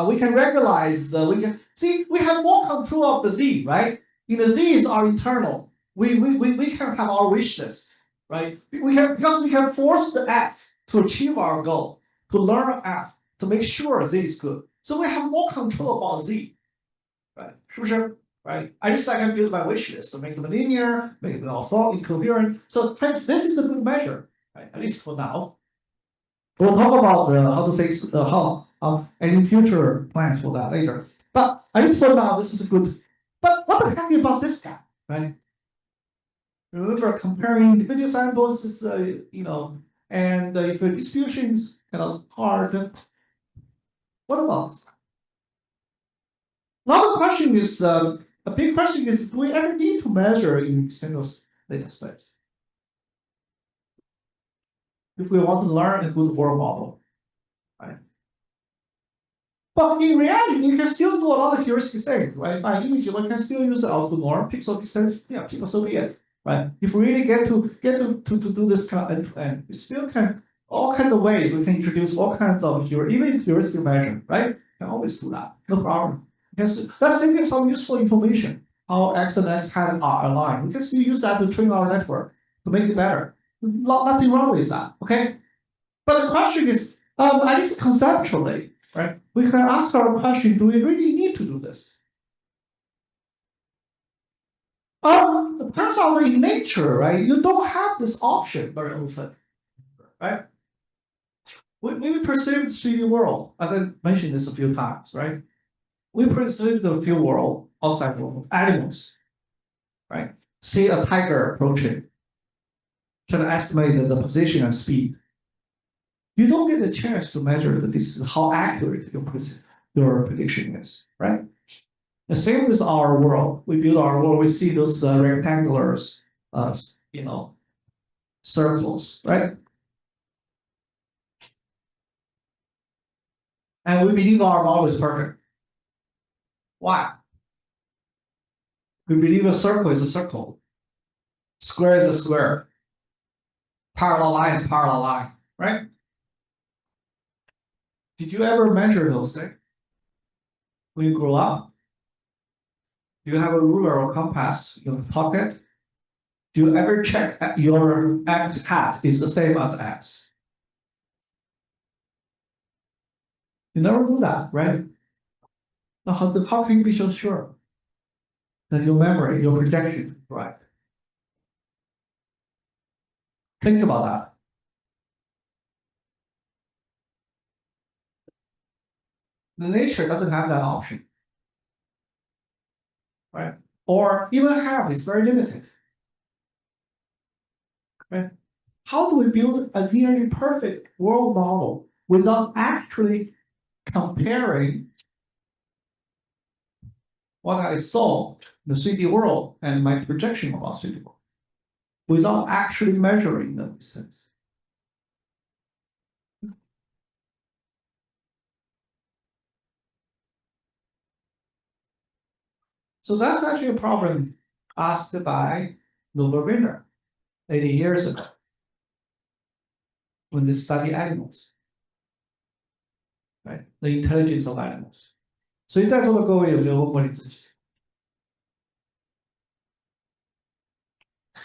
We can regularize we have more control of the Z, right? In the Z is our internal. We can have our wish list, right? Because we can force the F to achieve our goal, to learn F, to make sure Z is good. So we have more control about Z. Right? Sure, right? I can build my wish list to make them linear, make them also incoherent. So hence, this is a good measure, right? At least for now. We'll talk about how to fix any future plans for that later. But at least for now, this is a good. But what the heck about this guy, right? Remember, comparing individual samples is and if the distribution is kind of hard, what about this guy? Now the question is, a big question is, do we ever need to measure in external data space? If we want to learn a good world model, right? But in reality, you can still do a lot of heuristic things, right? By image, you can still use the output norm, pixel distance, people so be it, right? If we really get to do this kind of end, we still can all kinds of ways we can introduce all kinds of even heuristic measure, right? Can always do that, no problem. Because let's give some useful information. How X and X hat are aligned. We can still use that to train our network to make it better. Nothing wrong with that, okay? But the question is, at least conceptually, right? We can ask our question, do we really need to do this? Depends on the nature, right? You don't have this option very often, right? We perceive the 3D world, as I mentioned this a few times, right? We perceive the field world outside world, animals, right? See a tiger approaching, trying to estimate the position and speed. You don't get a chance to measure how accurate your prediction is, right? The same with our world. We build our world, we see those rectangular, circles, right? And we believe our model is perfect. Why? We believe a circle is a circle. Square is a square. Parallel line is parallel line, right? Did you ever measure those things? When you grow up, do you have a ruler or compass in your pocket? Do you ever check your X hat is the same as X? You never do that, right? Now, how can you be so sure that your memory, your projection is right? Think about that. The nature doesn't have that option, right? Or even have is very limited, right? How do we build a nearly perfect world model without actually comparing what I saw in the 3D world and my projection about 3D world, without actually measuring those things? So that's actually a problem asked by Nobel winner 80 years ago when they study animals, right? The intelligence of animals. 所以在座的各位有没有问过你自己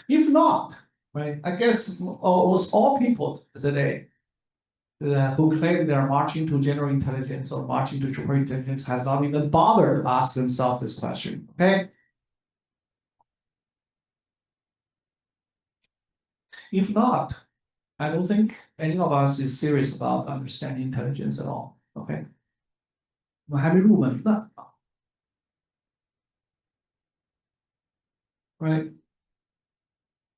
？If not, right? I guess almost all people today who claim they are marching to general intelligence or marching to super intelligence has not even bothered to ask themselves this question. Okay. If not, I don't think any of us is serious about understanding intelligence at all. Okay. 我们还没入门呢 ，right？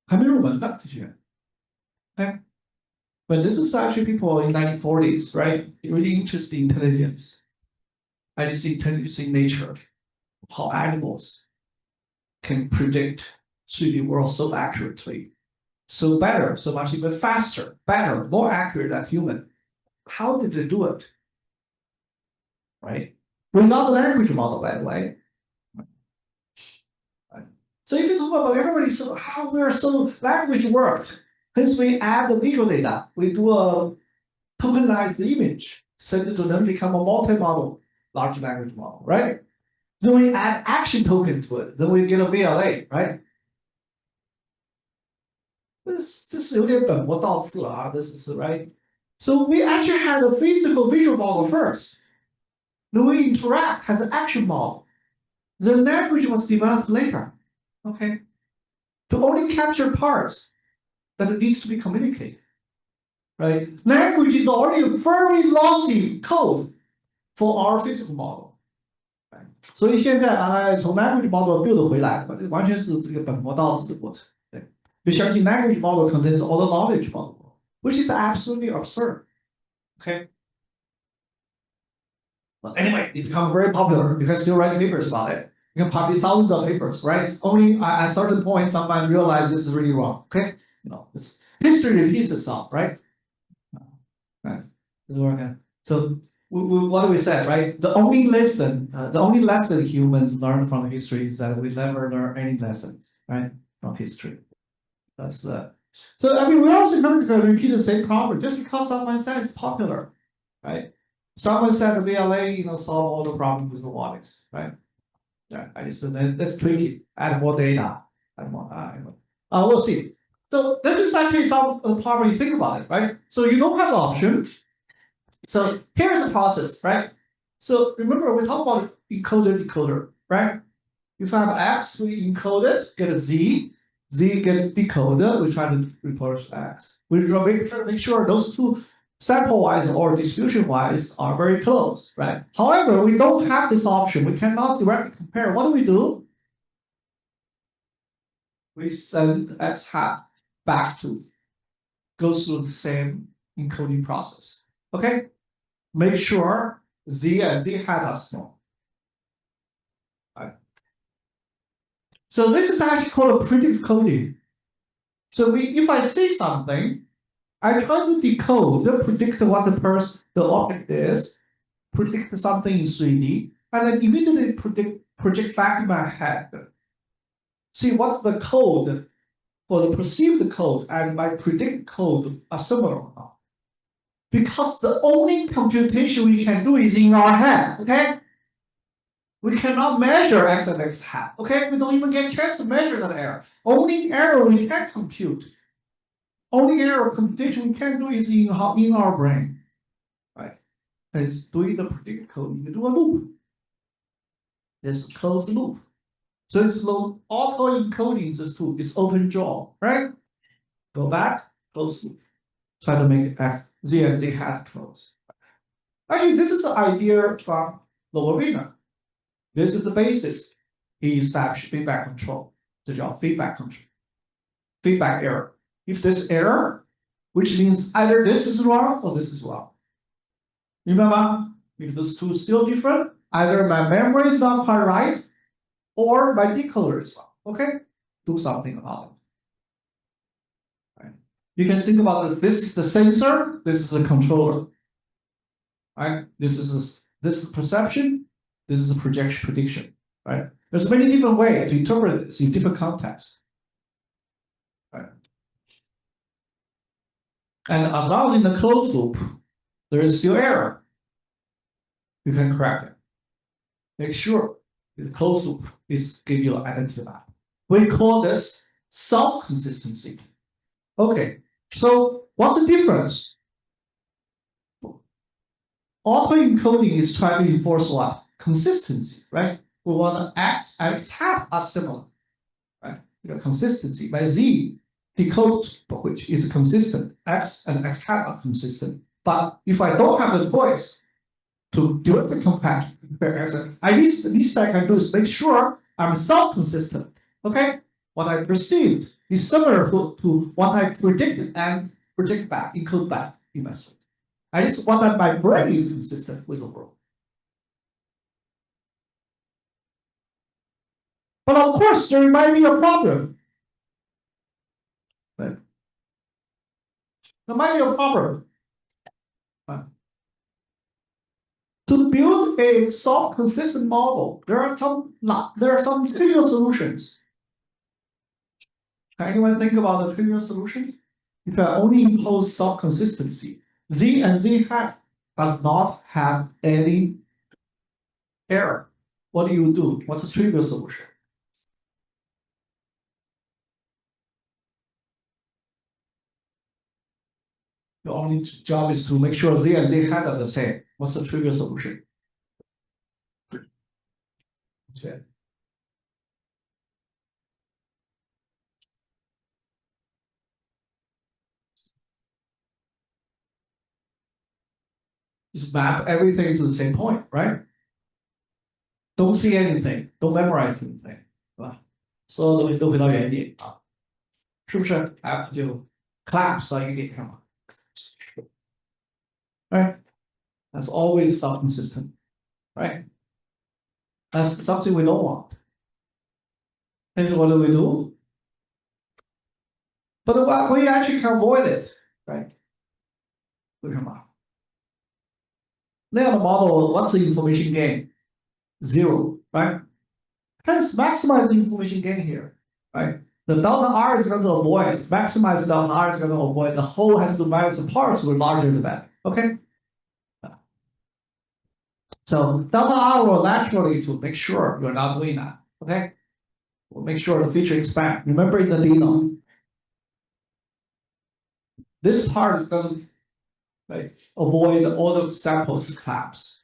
还没入门的这些人 ，okay？ But this is actually people in 1940s, right? Really interested in intelligence. And it's intelligence in nature, how animals can predict 3D world so accurately, so better, so much even faster, better, more accurate than human. How did they do it? Right? Without the language model, by the way. So if you talk about everybody, so how we're so language worked. Hence we add the visual data. We do a tokenized image, send it to them, become a multi-model large language model, right? Then we add action token to it. Then we get a VLA, right? This is 有点本末倒置了啊, this is right. So we actually had a physical visual model first. Then we interact as an action model. The language was developed later, okay? To only capture parts that it needs to be communicated, right? Language is already a very lossy code for our physical model. 所以现在从 language model build 回来，完全是这个本末倒置的过程。对，就相信 language model contains all the knowledge model, which is absolutely absurd. Okay. But anyway, it become very popular. You can still write papers about it. You can publish thousands of papers, right? Only at a certain point, someone realized this is really wrong. Okay, history repeats itself, right? Right. This is working. So what do we say, right? The only lesson humans learn from history is that we never learn any lessons, right, from history. That's So I mean, we're also going to repeat the same problem just because someone said it's popular, right? Someone said the VLA, solve all the problems with robotics, right? Yeah, I just that's tricky. Add more data. Add more. We'll see. So this is actually some of the problem you think about it, right? So you don't have the option. So here's the process, right? So remember we talked about encoder decoder, right? If I have X, we encode it, get a Z, Z gets decoded, we try to replace X. We make sure those two sample-wise or distribution-wise are very close, right? However, we don't have this option. We cannot directly compare. What do? We send X hat back to go through the same encoding process. Okay? Make sure Z and Z hat are small. Right. So this is actually called a predictive coding. So if I see something, I try to decode, predict what the object is, predict something in 3D, and then immediately project back in my head. See what the code for the perceived code and my predict code are similar or not. Because the only computation we can do is in our head, okay? We cannot measure X and X hat, okay? We don't even get a chance to measure that error. Only error we can compute. Only error computation we can do is in our brain, right? It's doing the predict code. You do a loop. It's a closed loop. So it's low auto encoding this tool. It's open jaw, right? Go back, close loop. Try to make X, Z and Z hat close. Actually, this is the idea from Lowarina. This is the basis. He established feedback control. The job feedback control. Feedback error. If there's error, which means either this is wrong or this is wrong. Remember, if those two still different, either my memory is not quite right, or my decoder is wrong. Okay? Do something about it. Right? You can think about it. This is the sensor, this is a controller. Right? This is perception, this is a projection prediction. Right? There's many different ways to interpret this in different contexts. Right? And as long as in the closed loop, there is still error, you can correct it. Make sure the closed loop is give you an identity map. We call this self-consistency. Okay, so what's the difference? Autoencoding is trying to enforce what? Consistency, right? We want X and X hat are similar, right? Consistency. By Z decodes, which is consistent. X and X hat are consistent. But if I don't have the choice to directly compare X, at least I can do is make sure I'm self-consistent. Okay? What I perceived is similar to what I predicted and project back, encode back in my suite. At least what that my brain is consistent with the world. But of course, there might be a problem. But there might be a problem. To build a self-consistent model, there are some trivial solutions. Can anyone think about a trivial solution? If I only impose self-consistency, Z and Z hat does not have any error. What do you do? What's the trivial solution? Your only job is to make sure Z and Z hat are the same. What's the trivial solution? Okay. Just map everything to the same point, right? Don't see anything, don't memorize anything， 对吧？所有东西都回到原点啊，是不是 ？F 就 collapse 到一个点上嘛。Right? That's always self-consistent, right? That's something we don't want. And so what do we do? But we actually can avoid it, right? 为什么？那样的 model, what's the information gain? 0, right? Hence, maximize the information gain here, right? the delta R is going to avoid, maximize delta R is going to avoid, the whole has to minus the parts with larger than that, okay? So delta R will naturally to make sure you're not doing that, okay? We'll make sure the feature expand. Remember in the deno, this part is going to avoid all the samples to collapse,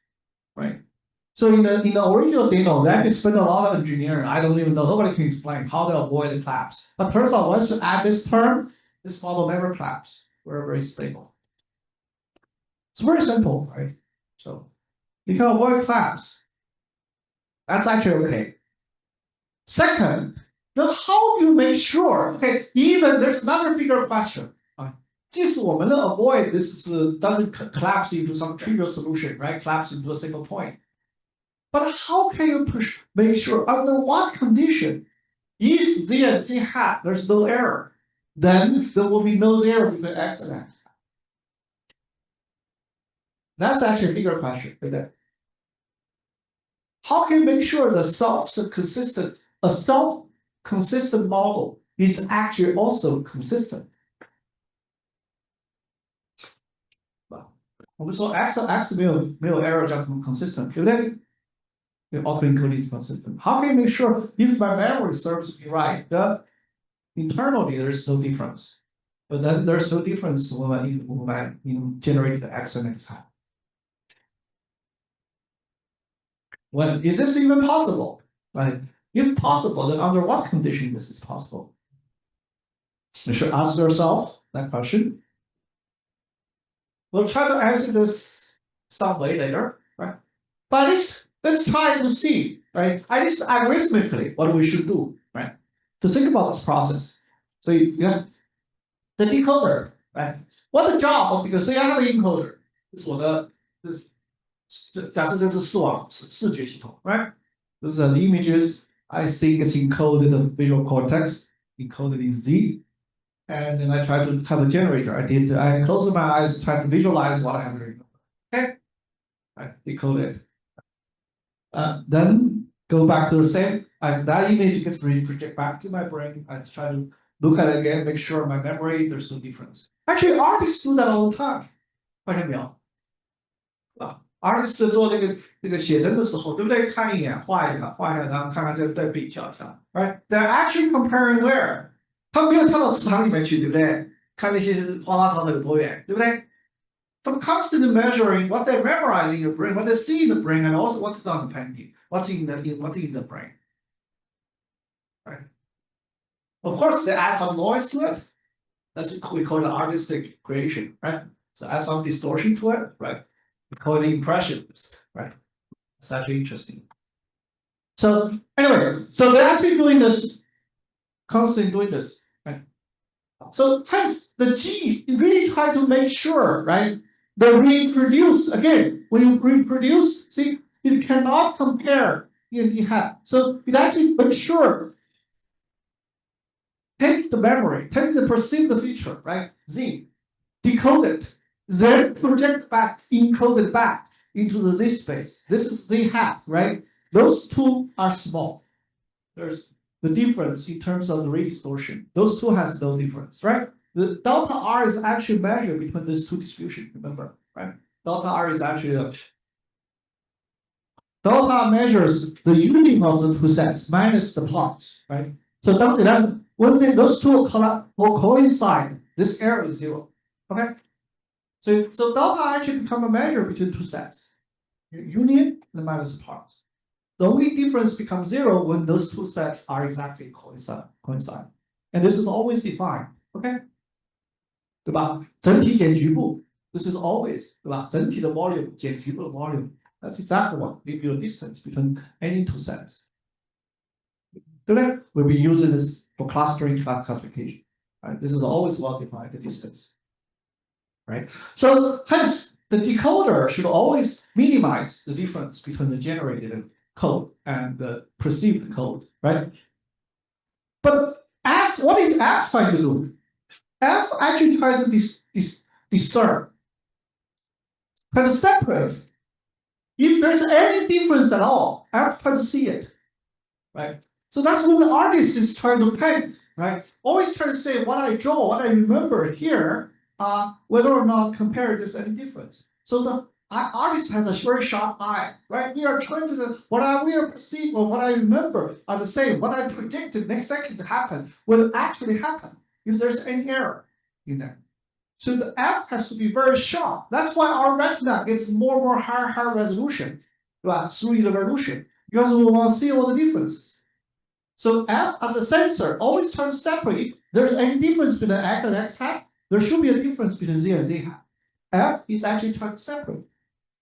right? So in the original demo, they actually spent a lot of engineering. I don't even know, nobody can explain how to avoid the collapse. But turns out once you add this term, this model never collapses. We're very stable. It's very simple, right? So you can avoid collapse. That's actually okay. Second, now how do you make sure? Okay, even there's another bigger question. 即使我们能 avoid this doesn't collapse into some trivial solution, right? Collapse into a single point. But how can you make sure under what condition? If z and z hat, there's no error, then there will be no error between x and x. That's actually a bigger question, isn't it? How can you make sure the self-consistent model is actually also consistent? 我们说 x 没有 error 叫什么 consistent， 对不对？ Autoencoding is consistent. How can you make sure if my memory serves me right, internally there's no difference, but then there's no difference when I generate the x and x hat? Well, is this even possible? Right? If possible, then under what condition this is possible? You should ask yourself that question. We'll try to answer this some way later, right? But let's try to see, right? At least algorithmically, what we should do, right? To think about this process. So you have the decoder, right? What the job of because so you have an encoder. 这是我的，假设这是视觉系统 right? Those are the images. I think it's encoded in the visual cortex, encoded in Z. And then I try to have a generator. I close my eyes, try to visualize what I have written. Okay, I decode it. Then go back to the same. That image gets projected back to my brain. I try to look at it again, make sure my memory there's no difference. Actually, artists do that all the time. 发现没有？artists 做那个写真的时候，对不对？看一眼，画一下，然后看看这对比较一下。Right? They're actually comparing where. 他们没有跳到池塘里面去，对不对？看那些花花草草有多远，对不对？他们 constantly measuring what they're memorizing in your brain, what they see in the brain, and also what's on the painting, what's in the brain. Right? Of course, they add some noise to it. That's what we call the artistic creation, right? So add some distortion to it, right? We call it impressionist, right? It's actually interesting. So anyway, so they're actually doing this, constantly doing this. Right? So hence the G really try to make sure, right? They reproduce again. When you reproduce, see, you cannot compare in hat. So it actually makes sure. Take the memory, take the perceived feature, right? Z, decode it, then project back, encode it back into the Z space. This is Z hat, right? Those two are small. There's the difference in terms of the rate distortion. Those two has no difference, right? The delta R is actually measured between these two distributions, remember, right? Delta R is actually delta measures the union of the two sets minus the plots, right? So delta, when those two coincide, this error is 0, okay? So delta actually become a measure between two sets, union and minus the plots. The only difference becomes 0 when those two sets are exactly coincide. And this is always defined, okay? 对吧？整体减局部 this is always 对吧？整体的 volume 减局部的 volume. That's exactly what gives you a distance between any two sets. 对不对？ We'll be using this for clustering classification. Right? This is always well defined, the distance. Right? So hence the decoder should always minimize the difference between the generated code and the perceived code, right? But F, what is F trying to do? F actually tries to discern, try to separate. If there's any difference at all, F tries to see it, right? So that's what the artist is trying to paint, right? Always trying to say what I draw, what I remember here, whether or not compare there's any difference. So the artist has a very sharp eye, right? We are trying to what I will perceive or what I remember are the same. What I predicted next second to happen will actually happen if there's any error in there. So the F has to be very sharp. That's why our retina gets more and more higher resolution, right? Through the resolution, because we want to see all the differences. So F as a sensor always try to separate. If there's any difference between X and X hat, there should be a difference between Z and Z hat. F is actually trying to separate.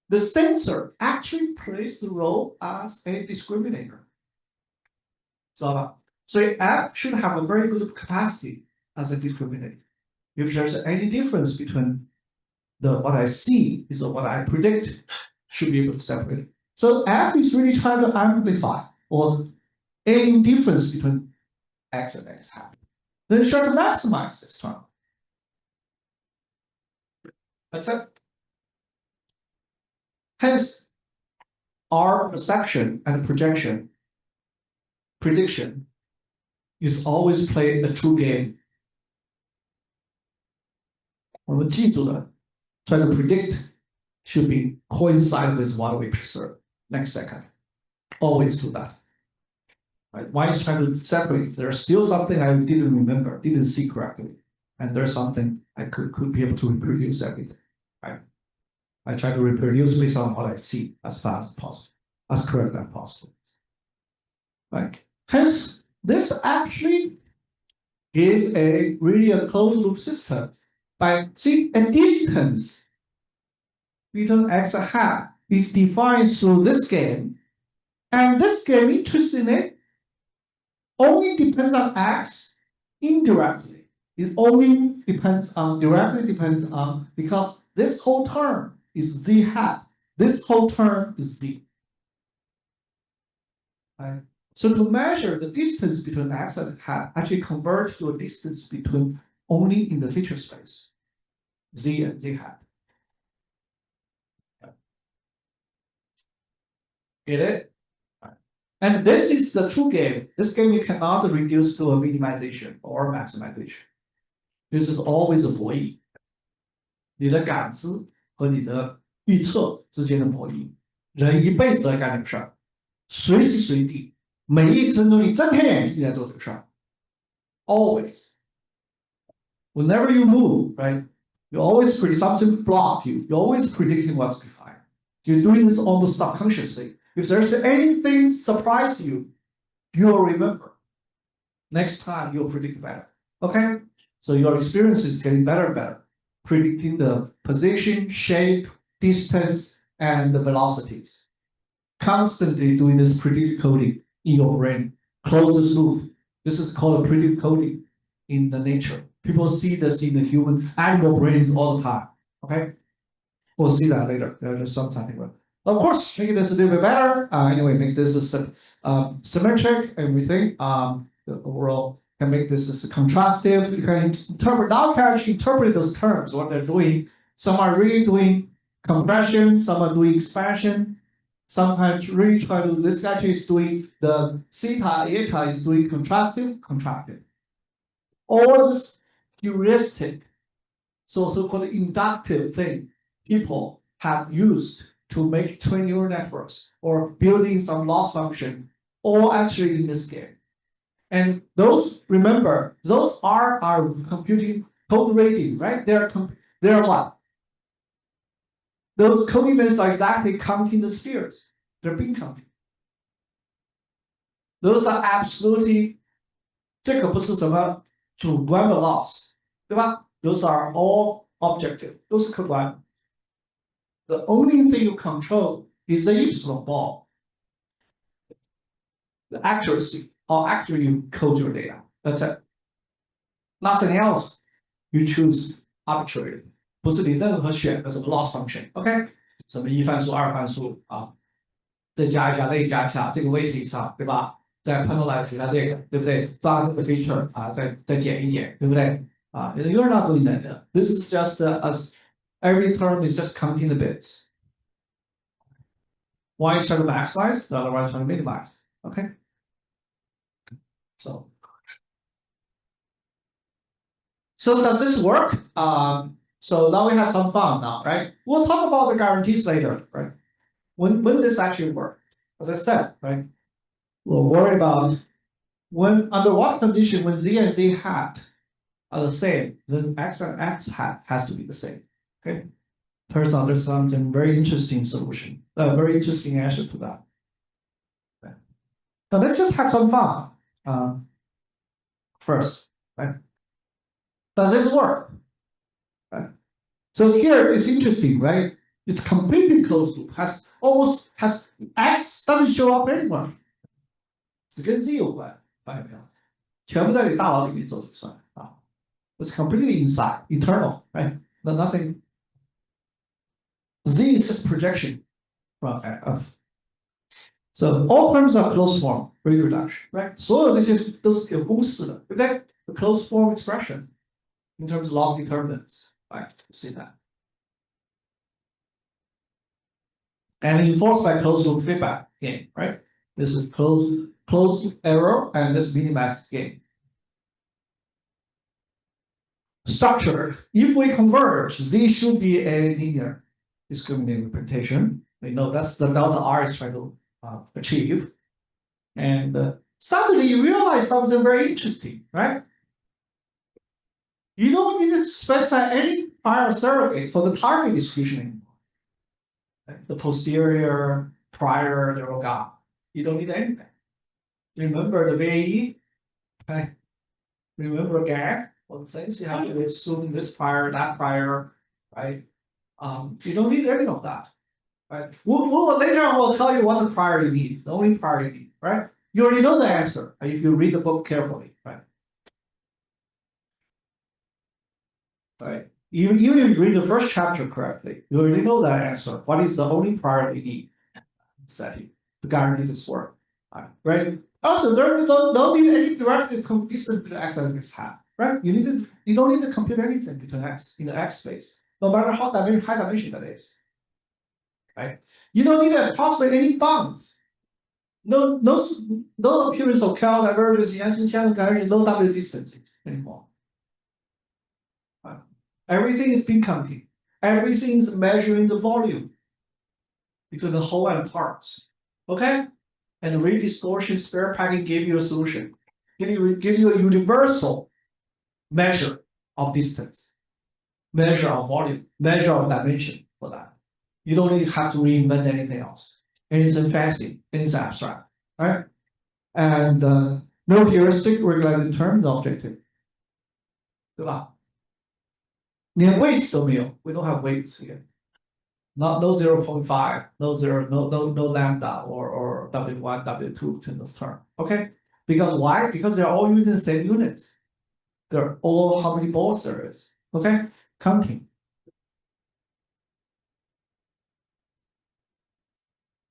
The sensor actually plays the role as a discriminator. So F should have a very good capacity as a discriminator. If there's any difference between what I see is what I predict, should be able to separate it. So F is really trying to amplify or any difference between X and X hat. Then try to maximize this term. That's it. Hence, our perception and projection, prediction, is always play a true game. 我们记住了 try to predict should be coincide with what we observe next second. Always do that. Right? Why is trying to separate? There's still something I didn't remember, didn't see correctly. And there's something I could be able to reproduce everything. Right? I try to reproduce based on what I see as fast as possible, as correct as possible. Right? Hence, this actually give a really a closed loop system by see a distance between X and hat is defined through this game. And this game, interestingly, only depends on X indirectly. It only directly depends on, because this whole term is Z hat. This whole term is Z. Right? So to measure the distance between X and hat actually converts to a distance between only in the feature space, Z and Z hat. Get it? And this is the true game. This game you cannot reduce to a minimization or maximization. This is always a 博弈。你的感知和你的预测之间的博弈，人一辈子在干这个事儿，随时随地，每一分钟你睁开眼睛你在做这个事儿。Always, whenever you move, right? You always predict something blocked you. You're always predicting what's behind. You're doing this almost subconsciously. If there's anything surprise you, you'll remember. Next time you'll predict better. Okay? So your experience is getting better and better. Predicting the position, shape, distance, and the velocities. Constantly doing this predictive coding in your brain. Closed loop. This is called predictive coding in the nature. People see this in the human animal brains all the time. Okay? We'll see that later. There's something. Of course, making this a little bit better. Anyway, make this symmetric. Everything. The overall can make this contrastive. You can interpret. Now you can actually interpret those terms. What they're doing. Some are really doing compression. Some are doing expansion. Sometimes really try to. This actually is doing the theta eta is doing contrastive, contractive. All this heuristic, so-called inductive thing, people have used to make train neural networks or building some loss function, all actually in this game. And those, remember, those are our computing code rating, right? They're what? Those coding units are exactly counting the spheres. They're being counted. Those are absolutely, 这个不是什么主观的 loss， 对吧？ Those are all objective， 都是客观。The only thing you control is the epsilon ball, the accuracy, how accurately you code your data. That's it. Nothing else. You choose arbitrarily. 不是你任何选的什么 loss function, OK？ 什么一范数、二范数啊，这加一加，那加一下，这个 weighting 上，对吧？再 penalize 它这个，对不对？抓这个 feature 啊，再减一减，对不对？啊 ，you're not doing that. This is just as every term is just counting the bits. One is trying to maximize, the other one is trying to minimize. Okay. So does this work? So now we have some fun now, right? We'll talk about the guarantees later, right? When this actually work? As I said, right? We'll worry about when under what condition when z and z hat are the same, then x and x hat has to be the same. Okay. Turns out there's something very interesting solution, a very interesting answer to that. Okay. Now let's just have some fun. First, right? Does this work? Right. So here it's interesting, right? It's completely closed loop, has x doesn't show up anywhere. 只跟 z 有关，发现没有？全部在你大脑里面做计算啊。It's completely inside, internal, right? No, nothing. Z is just projection from F. So all terms are closed form rate reduction, right? 所有这些都是有公式的，对不对 ？The closed form expression in terms of log determinants, right? See that. And enforced by closed loop feedback gain, right? This is closed error and this minimax gain. Structure. If we converge, Z should be a linear discriminating representation. We know that's the delta R is trying to achieve. And suddenly you realize something very interesting, right? You don't need to specify any prior surrogate for the target distribution anymore. Right? The posterior, prior, they're all gone. You don't need anything. Remember the VAE? Okay. Remember GAG? All the things you have to assume this prior, that prior, right? You don't need any of that. Right? Later on we'll tell you what the prior you need, the only prior you need, right? You already know the answer if you read the book carefully, right? Right. Even if you read the first chapter correctly, you already know that answer. What is the only prior you need setting to guarantee this work? Right? Also, there don't need any direct distance between x and x hat, right? You don't need to compute anything between x in the x space, no matter how high dimension that is. Right? You don't need to approximate any bounds. No appearance of Cal divergence, Jensen channel convergence, no W distances anymore. Right? Everything is being counted. Everything is measuring the volume between the whole and parts. Okay? And the rate distortion spare packet gave you a solution. Give you a universal measure of distance, measure of volume, measure of dimension for that. You don't really have to reinvent anything else. Anything fancy, anything abstract, right? And no heuristic regulated term, no objective. 对吧？连 weights 都没有 we don't have weights here. No 0.5, no lambda or W1, W2 between those terms. Okay? Because why? Because they're all using the same units. They're all how many balls there is. Okay? Counting.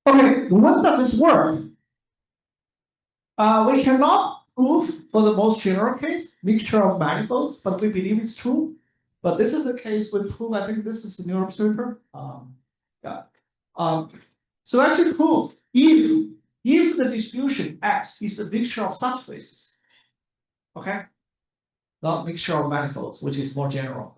Okay, when does this work? We cannot prove for the most general case, mixture of manifolds, but we believe it's true. But this is a case we prove, I think this is the New York paper. So actually prove if the distribution X is a mixture of subspaces, okay? Not mixture of manifolds, which is more general,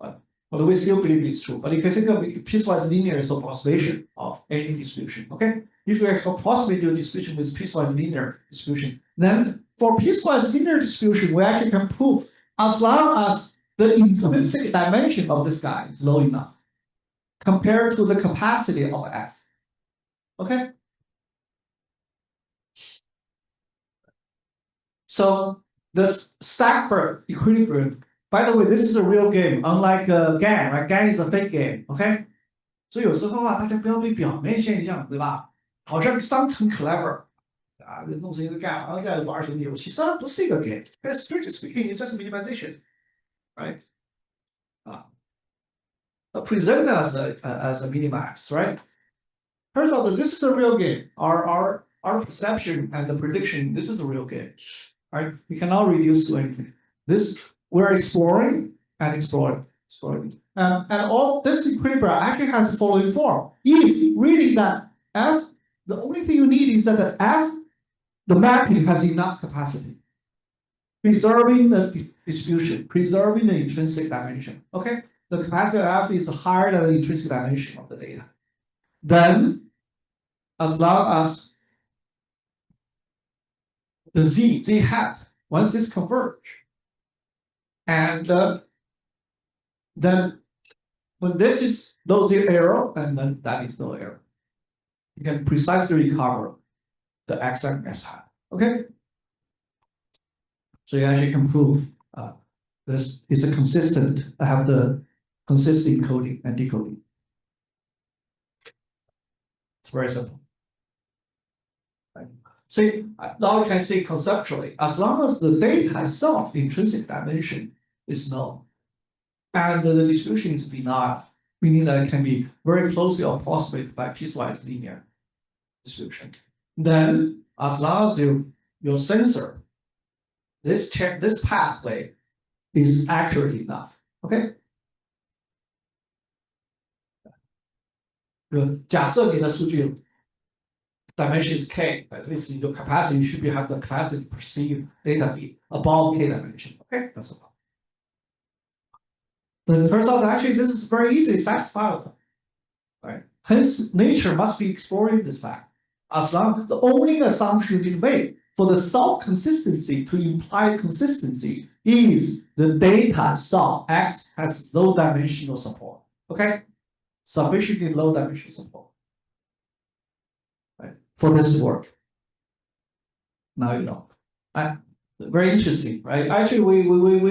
but we still believe it's true. But you can think of piecewise linear as approximation of any distribution, okay? If you approximate your distribution with piecewise linear distribution, then for piecewise linear distribution, we actually can prove as long as the intrinsic dimension of this guy is low enough compared to the capacity of F. Okay? So the Stackberg equilibrium, by the way, this is a real game, unlike GAN, right? GAN is a fake game, okay? 所以有时候啊，大家不要被表面现象，对吧？好像商城 clever 啊，弄成一个 GAN，好像在玩什么游戏，实际上不是一个 game。But strictly speaking, it's just minimization, right? Present as a minimax, right? Turns out that this is a real game. Our perception and the prediction, this is a real game. Right? We cannot reduce to anything. This we're exploring and exploring. And all this equilibrium actually has the following form. If reading that F, the only thing you need is that the F, the mapping has enough capacity. preserving the distribution, preserving the intrinsic dimension. Okay, the capacity of F is higher than the intrinsic dimension of the data. Then, as long as the z hat, once this converge, and then when this is no zero, and then that is no error, you can precisely recover the x and s hat. Okay, so you actually can prove this is a consistent, have the consistent encoding and decoding. It's very simple. Right? So now you can see conceptually, as long as the data itself, the intrinsic dimension, is known, and the distribution is benign, meaning that it can be very closely approximated by piecewise linear distribution. Then, as long as your sensor, this pathway is accurate enough. Okay. 假设你的数据 dimension is k, at least your capacity should be have the capacity to perceive data be above k dimension. Okay, that's all. But it turns out that actually this is very easily satisfiable. Right? Hence, nature must be exploring this fact. As long the only assumption being made for the self-consistency to imply consistency is the data itself X has low dimensional support. Okay? Sufficiently low dimensional support. Right? For this to work. Now you know. Very interesting, right? Actually, we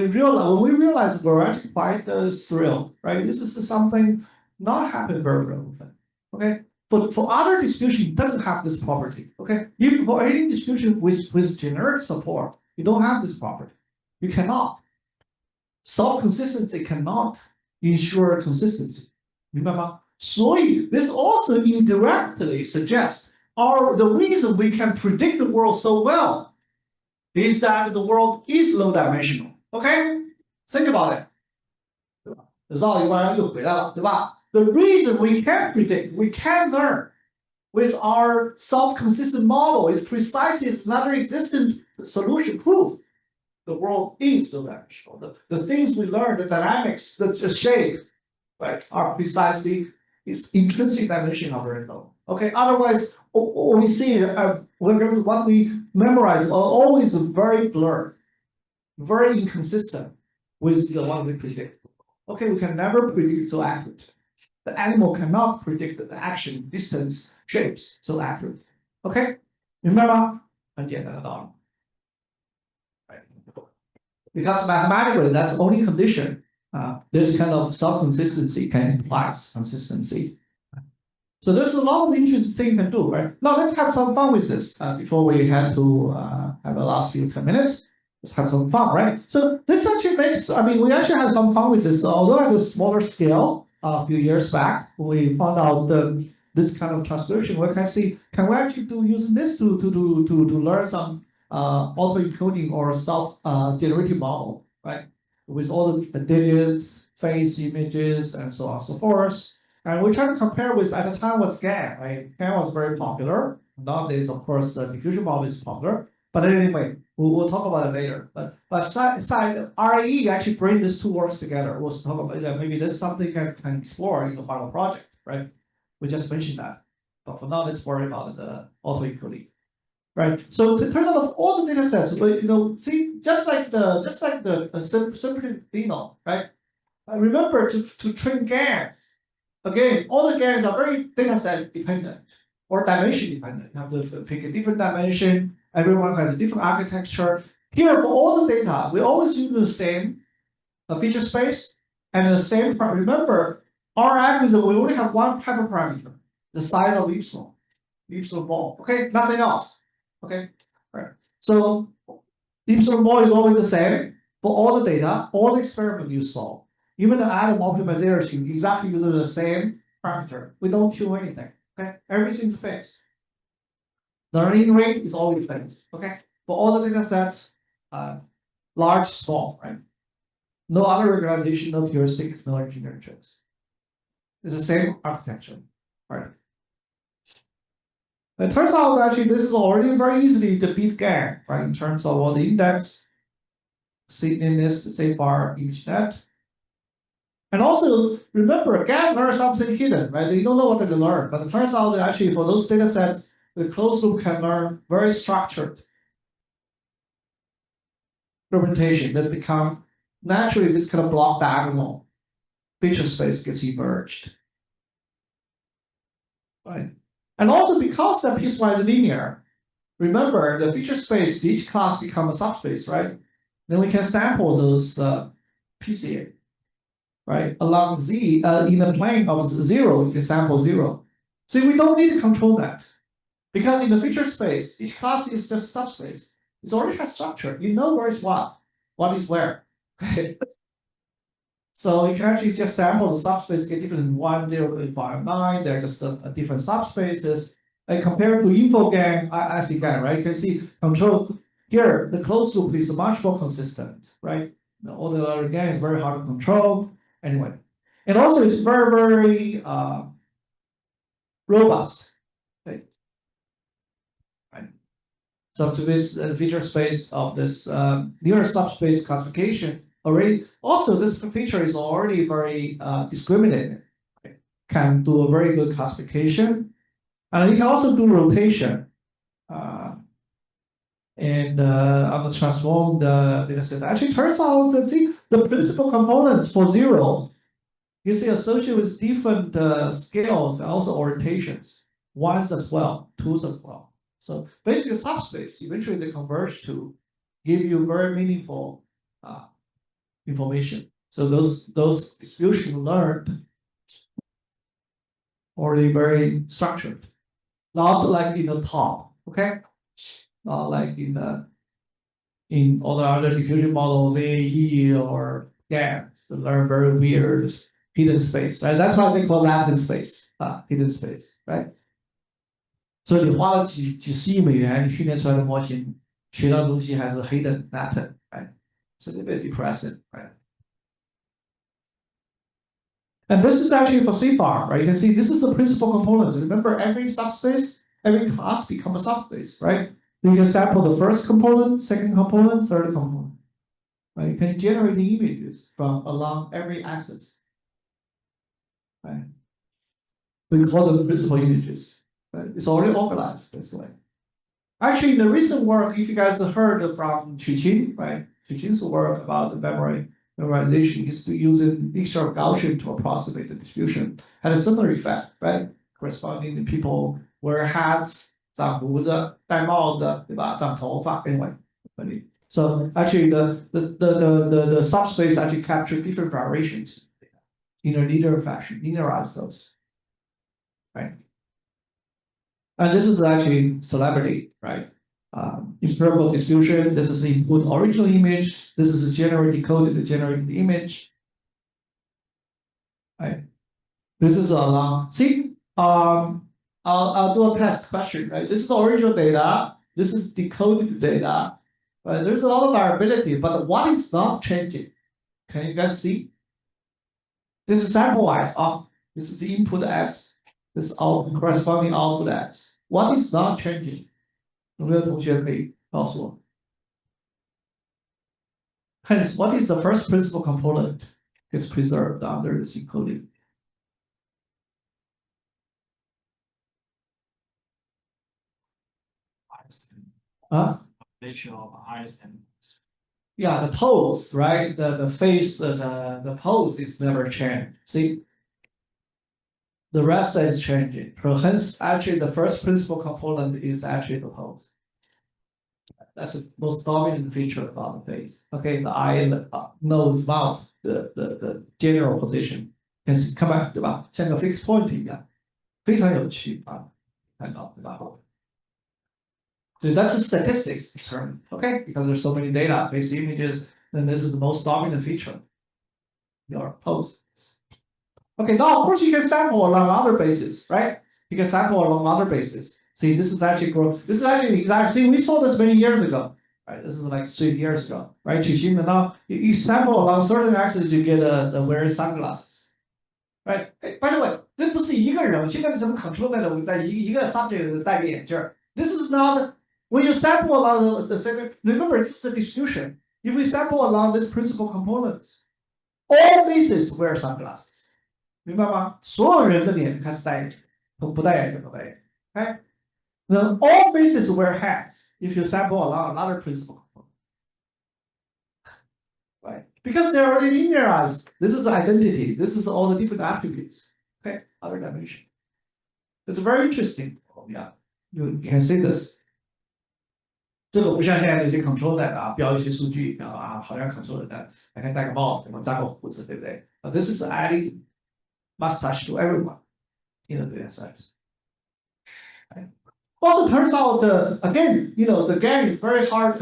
realize when we realize we're actually quite thrilled, right? This is something not happen very often. Okay. For other distribution, it doesn't have this property. Okay, if for any distribution with generic support, you don't have this property. You cannot. Self-consistency cannot ensure consistency. Remember? So this also indirectly suggests the reason we can predict the world so well is that the world is low dimensional. Okay, think about it. The reason we can predict, we can learn with our self-consistent model is precisely another existent solution proof. The world is low dimensional. The things we learn, the dynamics, the shape, right, are precisely its intrinsic dimension are very low. Okay, otherwise, we see what we memorize are always very blurred, very inconsistent with the one we predict. Okay, we can never predict so accurately. The animal cannot predict the action, distance, shapes so accurately. Okay, remember? Right. Because mathematically, that's the only condition. This kind of self-consistency can imply consistency. So there's a lot of interesting things you can do, right? Now let's have some fun with this before we head to have the last few 10 minutes. Let's have some fun, right? So this actually makes, we actually had some fun with this. Although at a smaller scale, a few years back, we found out this kind of transcription. We can see, can we actually use this to learn some auto-encoding or self-generative model, right? With all the digits, face images, and so on and so forth. And we try to compare with, at the time, was GAN, right? GAN was very popular. Nowadays, of course, the diffusion model is popular. But anyway, we'll talk about it later. But RAE actually bring these two works together. We'll talk about that. Maybe this is something you guys can explore in the final project, right? We just mentioned that. But for now, let's worry about the auto-encoding. Right. So it turns out all the data sets, see, just like the simple Dino, right? Remember to train GANs. Again, all the GANs are very data set dependent or dimension dependent. You have to pick a different dimension. Everyone has a different architecture. Here, for all the data, we always use the same feature space and the same. Remember, our algorithm, we only have one hyperparameter, the size of epsilon ball. Okay, nothing else. Okay, all right. So epsilon ball is always the same for all the data, all the experiment you solve. Even the atom optimization exactly uses the same parameter. We don't tune anything. Okay, everything's fixed. The learning rate is always fixed. Okay, for all the data sets, large, small, right? No other regularization, no heuristics, no engineering tricks. It's the same architecture, right? It turns out actually this is already very easily to beat GAN, right? In terms of all the index, see in this far ImageNet. And also remember, GAN learns something hidden, right? They don't know what they learn, but it turns out that actually for those data sets, the closed loop can learn very structured representation that become naturally this kind of block diagonal feature space gets emerged. Right. And also because the piecewise linear, remember the feature space, each class becomes a subspace, right? Then we can sample those PCA, right? Along Z, in the plane of 0, you can sample 0. So we don't need to control that. Because in the feature space, each class is just a subspace. It's already has structure. You know where is what is where. So you can actually just sample the subspace, get different 1, 0, 5, 9. They're just different subspaces. And compared to InfoGAN, ICGAN, right? You can see control here, the closed loop is much more consistent, right? All the other GAN is very hard to control. Anyway, and also it's very, very robust. Right? So to this feature space of this near subspace classification, already also this feature is already very discriminated. Right? Can do a very good classification, and you can also do rotation. And on the transformed data set, actually turns out that the principal components for 0 you see associated with different scales and also orientations, 1s as well, 2s as well. So basically, subspace eventually they converge to give you very meaningful information. So those distributions learned already very structured, not like in the top, okay? Not like in all the other diffusion model, VAE or GANs that learn very weird hidden space, right? That's why they call latent space, hidden space, right? 所以你花了几十亿美元，你训练出来的模型，学到的东西还是 hidden latent, right? It's a little bit depressing, right? And this is actually for CFAR, right? You can see this is the principal component. Remember, every subspace, every class becomes a subspace, right? You can sample the first component, second component, third component. Right? You can generate the images from along every axis. Right? We call them principal images. Right? It's already organized this way. Actually, in the recent work, if you guys have heard from Chuqin, right? Chuqin's work about the memorization is to use a mixture of Gaussian to approximate the distribution, had a similar effect, right? Corresponding to people wear hats, 长胡子、戴帽子，对吧？长头发 ，anyway. So actually, the subspace actually capture different variations in a linear fashion, linearize those, right? And this is actually celebrity, right? Empirical distribution. This is the input original image. This is the generated decoded generated image. Right. This is a long. See, I'll do a test question. Right. This is original data. This is decoded data. Right. There's a lot of variability, but what is not changing? Can you guys see? This is sample wise. This is the input X. This is corresponding output X. What is not changing? 有没有同学可以告诉我 ？Hence, what is the first principal component is preserved under this encoding? Nature of eyes and yeah, the pose, right? The face, the pose is never changed. See, the rest is changing. So hence, actually, the first principal component is actually the pose. That's the most dominant feature about the face. Okay, the eye, the nose, mouth, the general position. Can see, come back, 对吧？像个 fixed point 一样，非常有趣啊，看到对吧？ So that's the statistics determined, okay? Because there's so many data, face images, then this is the most dominant feature. Your pose. Okay, now of course you can sample along other bases, right? You can sample along other bases. See, this is actually growth. This is actually exactly. See, we saw this many years ago, right? This is like 3 years ago, right? Now you sample along certain axes, you get the wearing sunglasses, right? By the way, 这不是一个人，现在你怎么 control 在一个 subject 戴个眼镜？ This is not when you sample along the same. Remember, this is a distribution. if we sample along this principal components, all faces wear sunglasses. 明白吗？所有人的脸开始戴眼镜，从不戴眼镜到戴眼镜。Okay? Then all faces wear hats if you sample along another principal component. Right? Because they're already linearized. This is identity. This is all the different attributes. Okay, other dimension. It's very interesting. Yeah, you can see this. 这个不像现在这些 control net 啊，标一些数据啊，好像 control net 还可以戴个帽子，扎个胡子，对不对？This is adding mustache to everyone in the data science. Right? Also turns out again, the gang is very hard.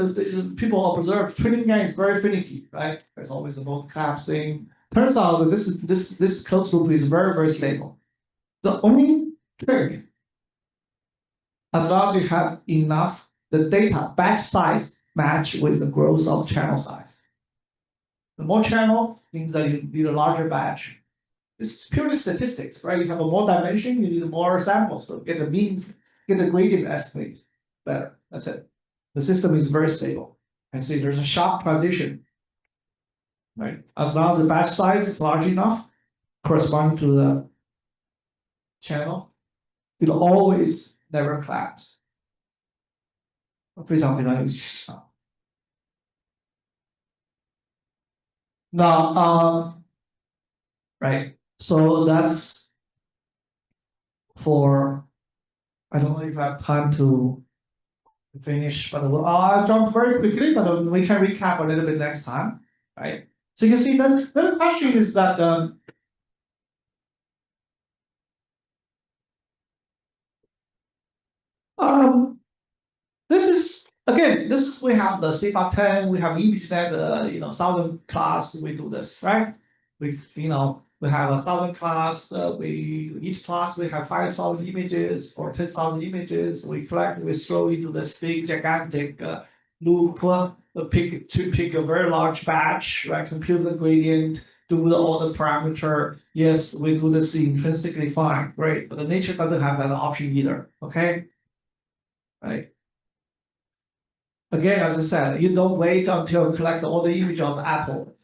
People observe training gang is very finicky, right? There's always a node collapsing. Turns out that this closed loop is very, very stable. The only trick, as long as you have enough the data batch size match with the growth of channel size. The more channel means that you need a larger batch. It's purely statistics, right? You have a more dimension, you need more samples to get the means, get the gradient estimate better. That's it. The system is very stable. And see, there's a sharp transition, right? As long as the batch size is large enough, corresponding to the channel, it'll always never collapse. 非常非常有趣啊。Now, right, so that's for, I don't know if I have time to finish, but I'll jump very quickly, but we can recap a little bit next time, right? So you can see the question is that this is again, we have the CFA10, we have ImageNet, 1000 class, we do this, right? We have 1000 class, each class we have 5,000 images or 10,000 images. We collect, we throw into this big gigantic loop, pick a very large batch, right? Compute the gradient, do all the parameter. Yes, we do this intrinsically fine, great. But the nature doesn't have that option either. Okay, right? Again, as I said, you don't wait until you collect all the image of apple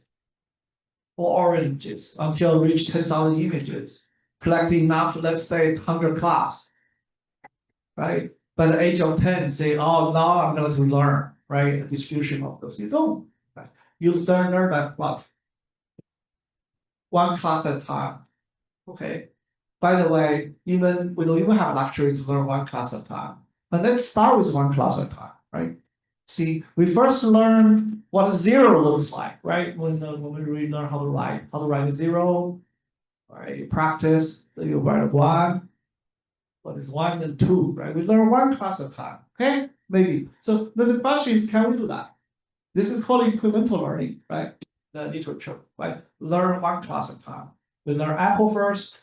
or oranges until you reach 10,000 images. Collect enough, let's say 100 class, right? By the age of 10, say, oh, now I'm going to learn, right? A distribution of those. You don't. Right? You learn at what? One class at a time. Okay. By the way, we don't even have luxury to learn one class at a time. But let's start with one class at a time, right? See, we first learn what a zero looks like, right? When we really learn how to write a zero, right? You practice, you write a one. What is 1 and 2, right? We learn one class at a time, okay? Maybe. So the question is, can we do that? This is called incremental learning, right? The literature, right? Learn one class at a time. We learn apple first,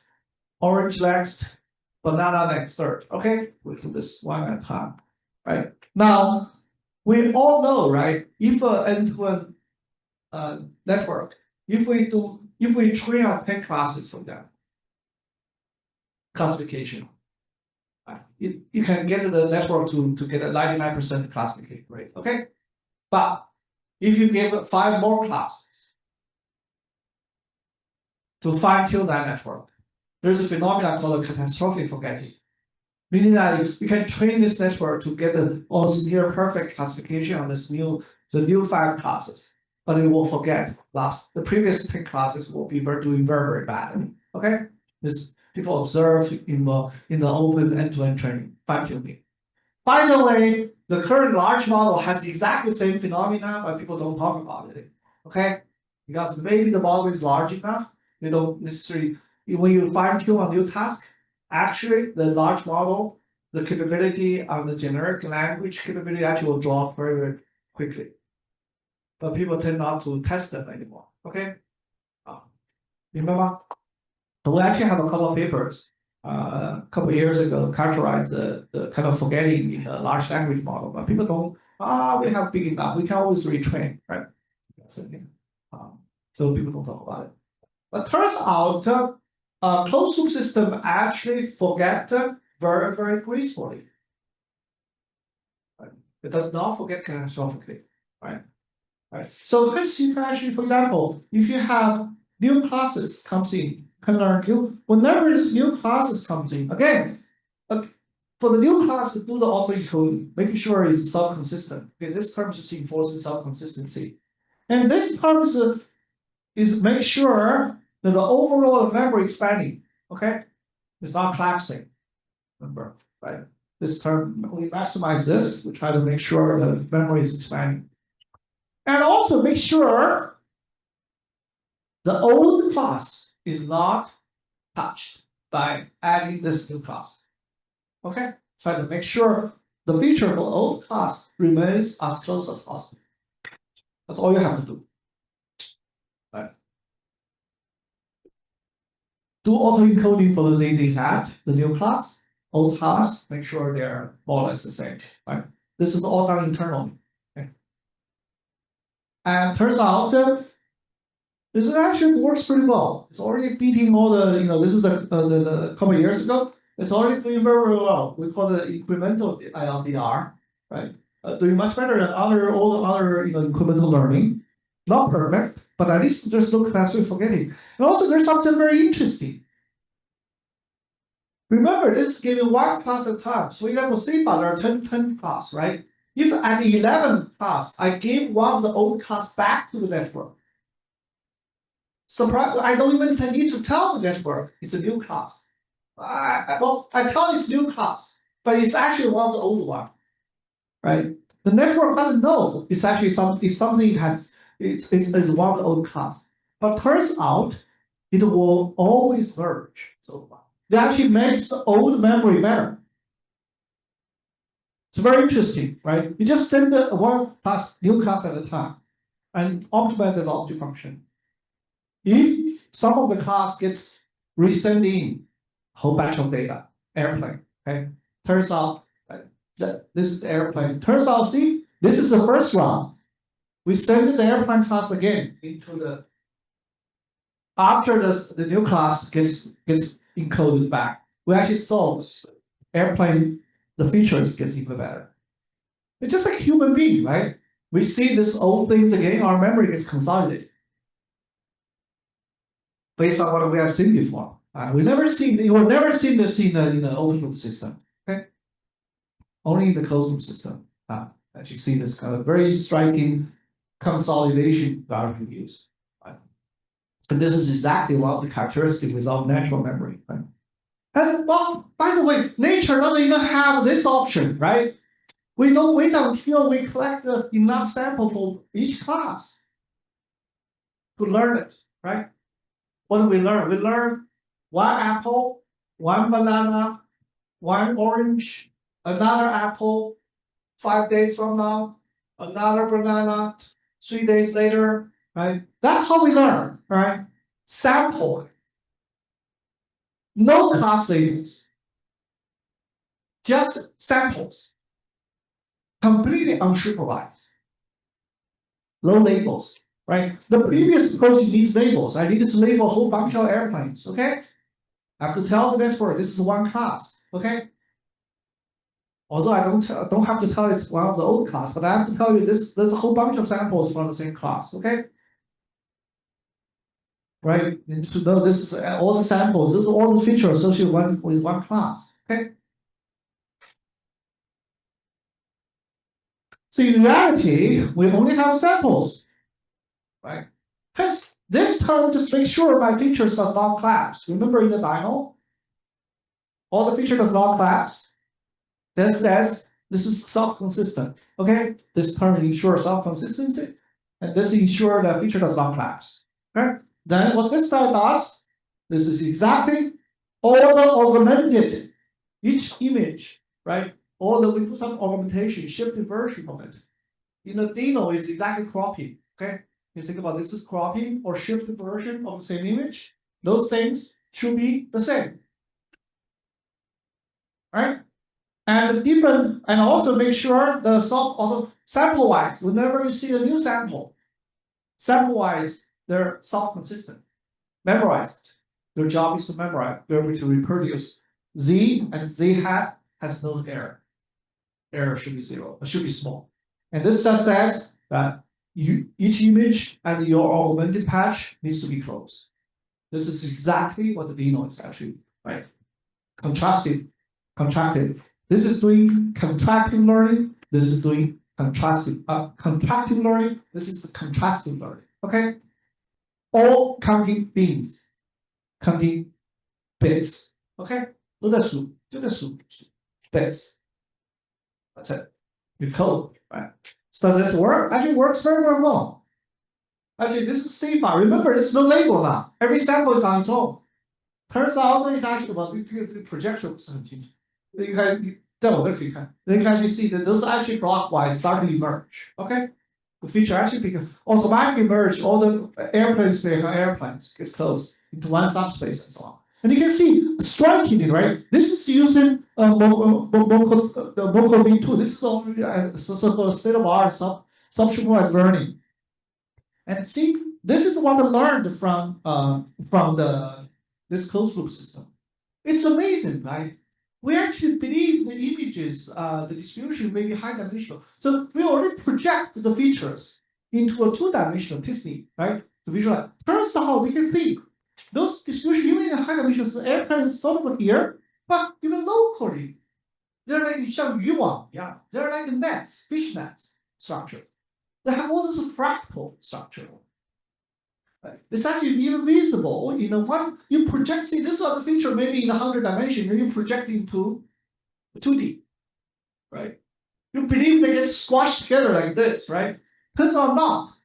orange next, banana next, third, okay? We do this one at a time, right? Now, we all know, right? If an end-to-end network, if we train out 10 classes from that classification, you can get the network to get a 99% classification rate, okay? But if you give 5 more classes to fine-tune that network, there's a phenomenon called catastrophic forgetting. Meaning that you can train this network to get the almost near perfect classification on the new 5 classes, but it will forget the previous 10 classes will be doing very, very badly. Okay, this people observe in the open end-to-end training, fine-tuning. By the way, the current large model has exactly the same phenomena, but people don't talk about it. Okay, because maybe the model is large enough, they don't necessarily, when you fine-tune a new task. Actually, the large model, the capability of the generic language capability actually will drop very, very quickly. But people tend not to test them anymore. Okay? 明白吗? So we actually have a couple of papers a couple of years ago characterized the kind of forgetting in a large language model. But people don't, we have big enough, we can always retrain, right? That's the thing. So people don't talk about it. But turns out, closed loop system actually forget very, very gracefully. Right? It does not forget catastrophically, right? right? So this you can actually, for example, if you have new classes comes in, can learn new, whenever this new classes comes in, again, for the new class to do the autoencoding, making sure it's self-consistent. Okay, this term is enforcing self-consistency. And this term is make sure that the overall memory expanding, okay? It's not collapsing. Remember, right? This term, we maximize this, we try to make sure the memory is expanding. And also make sure the old class is not touched by adding this new class. Okay? Try to make sure the feature of the old class remains as close as possible. That's all you have to do. Right? Do autoencoding for the things at the new class, old class, make sure they're more or less the same. Right? This is all done internally. Okay? And turns out this actually works pretty well. It's already beating all the, this is a couple of years ago. It's already doing very, very well. We call it incremental ILDR, right? Doing much better than all the other, incremental learning. Not perfect, but at least there's no classroom forgetting. And also there's something very interesting. Remember, this is giving one class at a time. So for example, say there are 10 class, right? If at the 11th class, I give one of the old class back to the network, surprise, I don't even need to tell the network it's a new class. Well, I tell it's new class, but it's actually one of the old one, right? The network doesn't know it's actually something has it's one of the old class. But turns out it will always merge. So it actually makes the old memory better. It's very interesting, right? You just send the one class, new class at a time, and optimize the object function. If some of the class gets resent in whole batch of data, airplane, okay? Turns out that this is airplane. Turns out, see, this is the first round. We send the airplane class again into the, after the new class gets encoded back. We actually solve airplane, the features gets even better. It's just like human being, right? We see this old things again, our memory gets consolidated based on what we have seen before. You will never see this in the open loop system. Okay, only in the closed loop system. That you see this kind of very striking consolidation value use. Right? And this is exactly what the characteristic without natural memory. Right? And well, by the way, nature doesn't even have this option, right? We don't wait until we collect enough sample for each class to learn it, right? What do we learn? We learn one apple, one banana, one orange, another apple, 5 days from now, another banana, 3 days later, right? That's how we learn, right? Sample. No class labels. Just samples. Completely unsupervised. No labels, right? The previous approach needs labels. I needed to label a whole bunch of airplanes, okay? I have to tell the network this is one class, okay? Although I don't have to tell it's one of the old class, but I have to tell you there's a whole bunch of samples from the same class, okay? Right? You need to know this is all the samples, this is all the features associated with one class, okay? So in reality, we only have samples, right? Hence, this term just makes sure my features does not collapse. Remember in the dyno, all the feature does not collapse. This says this is self-consistent. Okay, this term ensures self-consistency, and this ensures that feature does not collapse. Okay, then what this style does, this is exactly all the augmented each image, right? All the we do some augmentation, shifted version of it. In the Dino is exactly cropping. Okay, you think about this is cropping or shifted version of the same image. Those things should be the same, right? And different, and also make sure the sample wise, whenever you see a new sample wise, they're self-consistent, memorized. Their job is to memorize, be able to reproduce. Z and Z hat has no error. Error should be 0, it should be small. And this just says that each image and your augmented patch needs to be closed. This is exactly what the Dino is actually, right? Contrastive. This is doing contractive learning. This is doing contractive learning. This is contrastive learning. Okay? All counting bits. Okay? 都在数，就在数 bits. That's it. You code, right? So does this work? Actually works very, very well. Actually, this is C file. Remember, there's no label now. Every sample is on its own. Turns out it actually, well, the projection was 17. You can actually see that those actually blockwise start to emerge. Okay? The feature actually automatically merge all the airplanes gets closed into one subspace and so on. And you can see strikingly, right? This is using the Moco V2. This is already a so-called state-of-the-art supervised learning. And see, this is what I learned from this closed loop system. It's amazing, right? We actually believe the images, the distribution may be high dimensional. So we already project the features into a two-dimensional Disney, right? To visualize. Turns out we can think those distributions, even in high dimensions, the airplane is sort of here, but even locally, they're like they're like nets, fish nets structure. They have all this fractal structure. Right? It's actually even visible in the one you project. See, this other feature maybe in 100 dimension, then you project into 2D, right? You believe they get squashed together like this, right? Turns out not.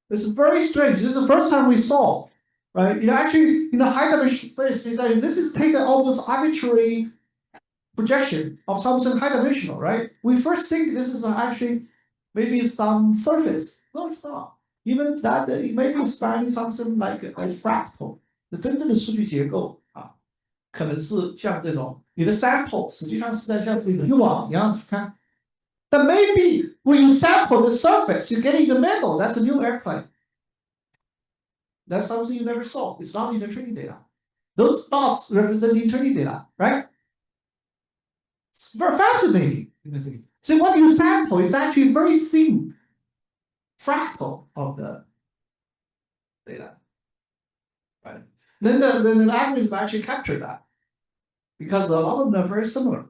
It's very strange. This is the first time we saw, right? You know, actually, in the high dimension space, this is taken almost arbitrary projection of something high dimensional, right? We first think this is actually maybe some surface. No, it's not. Even that it may be spanning something like fractal. 真正的数据结构啊，可能是像这种你的 sample 实际上是在像这个渔网一样看。But maybe when you sample the surface, you get in the middle. That's a new airplane. That's something you never saw. It's not in the training data. Those dots representing training data, right? It's very fascinating. So what you sample is actually very thin fractal of the data, right? Then the algorithm actually captured that because a lot of them are very similar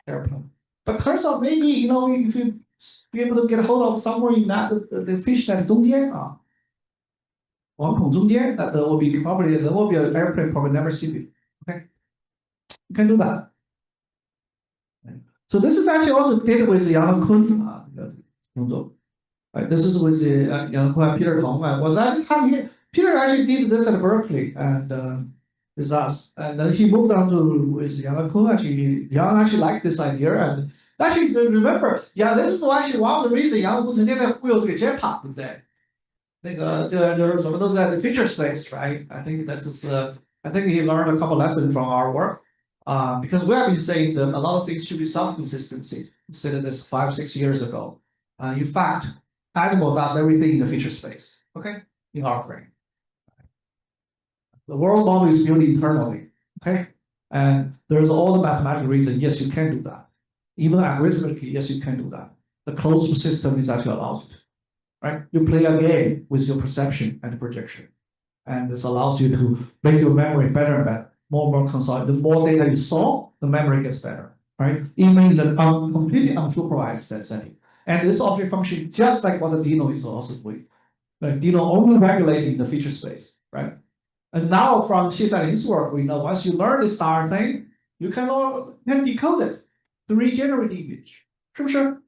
airplane. But turns out maybe if you be able to get a hold of somewhere in that the fish net 中间啊，网孔中间that there will be an airplane probably never seen it. Okay, you can do that. So this is actually also did with Yang Kun 工作。Right, this is with Yang Kun and Peter Tong. Was actually Peter actually did this at Berkeley and with us, and then he moved on to with Yang Kun. Actually, Yang actually liked this idea, and actually remember, this is actually one of the reasons Yang Kun 曾经在忽悠这个 Jetpack， 对不对？那个就是什么都是在 the feature space, right? I think that's I think he learned a couple lessons from our work. Because we have been saying that a lot of things should be self-consistency instead of this 5-6 years ago. In fact, Animal does everything in the feature space, okay, in our brain. The world model is built internally, okay? And there's all the mathematical reason, yes, you can do that. Even algorithmically, yes, you can do that. The closed system is actually allows you to, right? You play a game with your perception and projection. And this allows you to make your memory better and better, more and more consolidated. The more data you saw, the memory gets better, right? Even in the completely unsupervised setting. And this object function, just like what the Dino is also doing. Like Dino only regulating the feature space, right? And now from Xie work, we know once you learn this star thing, you can decode it to regenerate the image. Sure.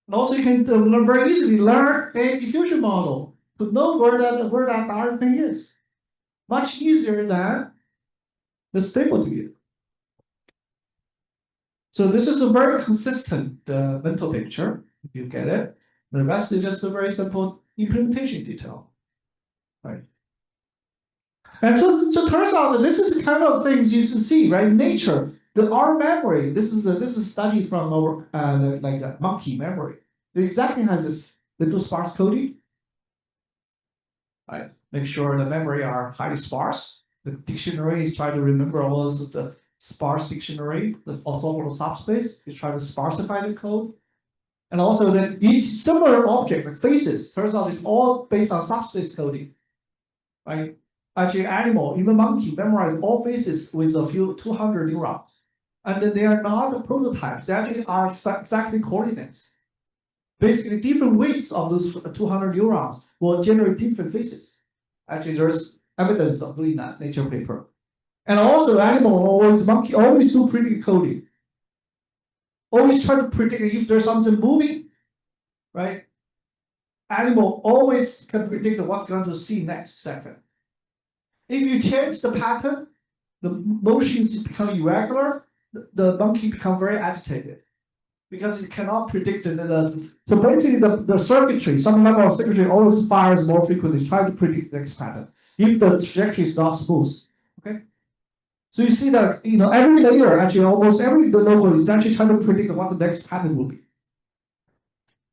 And also you can very easily learn a diffusion model to know where that star thing is. Much easier than the stable to you. So this is a very consistent mental picture. If you get it, the rest is just a very simple implementation detail, right? And so turns out that this is the kind of things you can see, right? Nature, our memory. This is a study from our like a monkey memory. It exactly has this little sparse coding, right? Make sure the memory are highly sparse. The dictionary is trying to remember all of the sparse dictionary, the orthogonal subspace is trying to sparsify the code. And also then each similar object, like faces, turns out it's all based on subspace coding, right? Actually, animal, even monkey, memorize all faces with a few 200 neurons. And then they are not prototypes, they actually are exactly coordinates. Basically, different weights of those 200 neurons will generate different faces. Actually, there's evidence of doing that, Nature paper. And also, animal always, monkey always do predictive coding. Always try to predict if there's something moving, right? Animal always can predict what's going to see next second. If you change the pattern, the motions become irregular, the monkey become very agitated because it cannot predict so basically the circuitry, some level of circuitry always fires more frequently, try to predict the next pattern if the trajectory is not smooth. Okay. So you see that every layer, actually almost every node is actually trying to predict what the next pattern will be.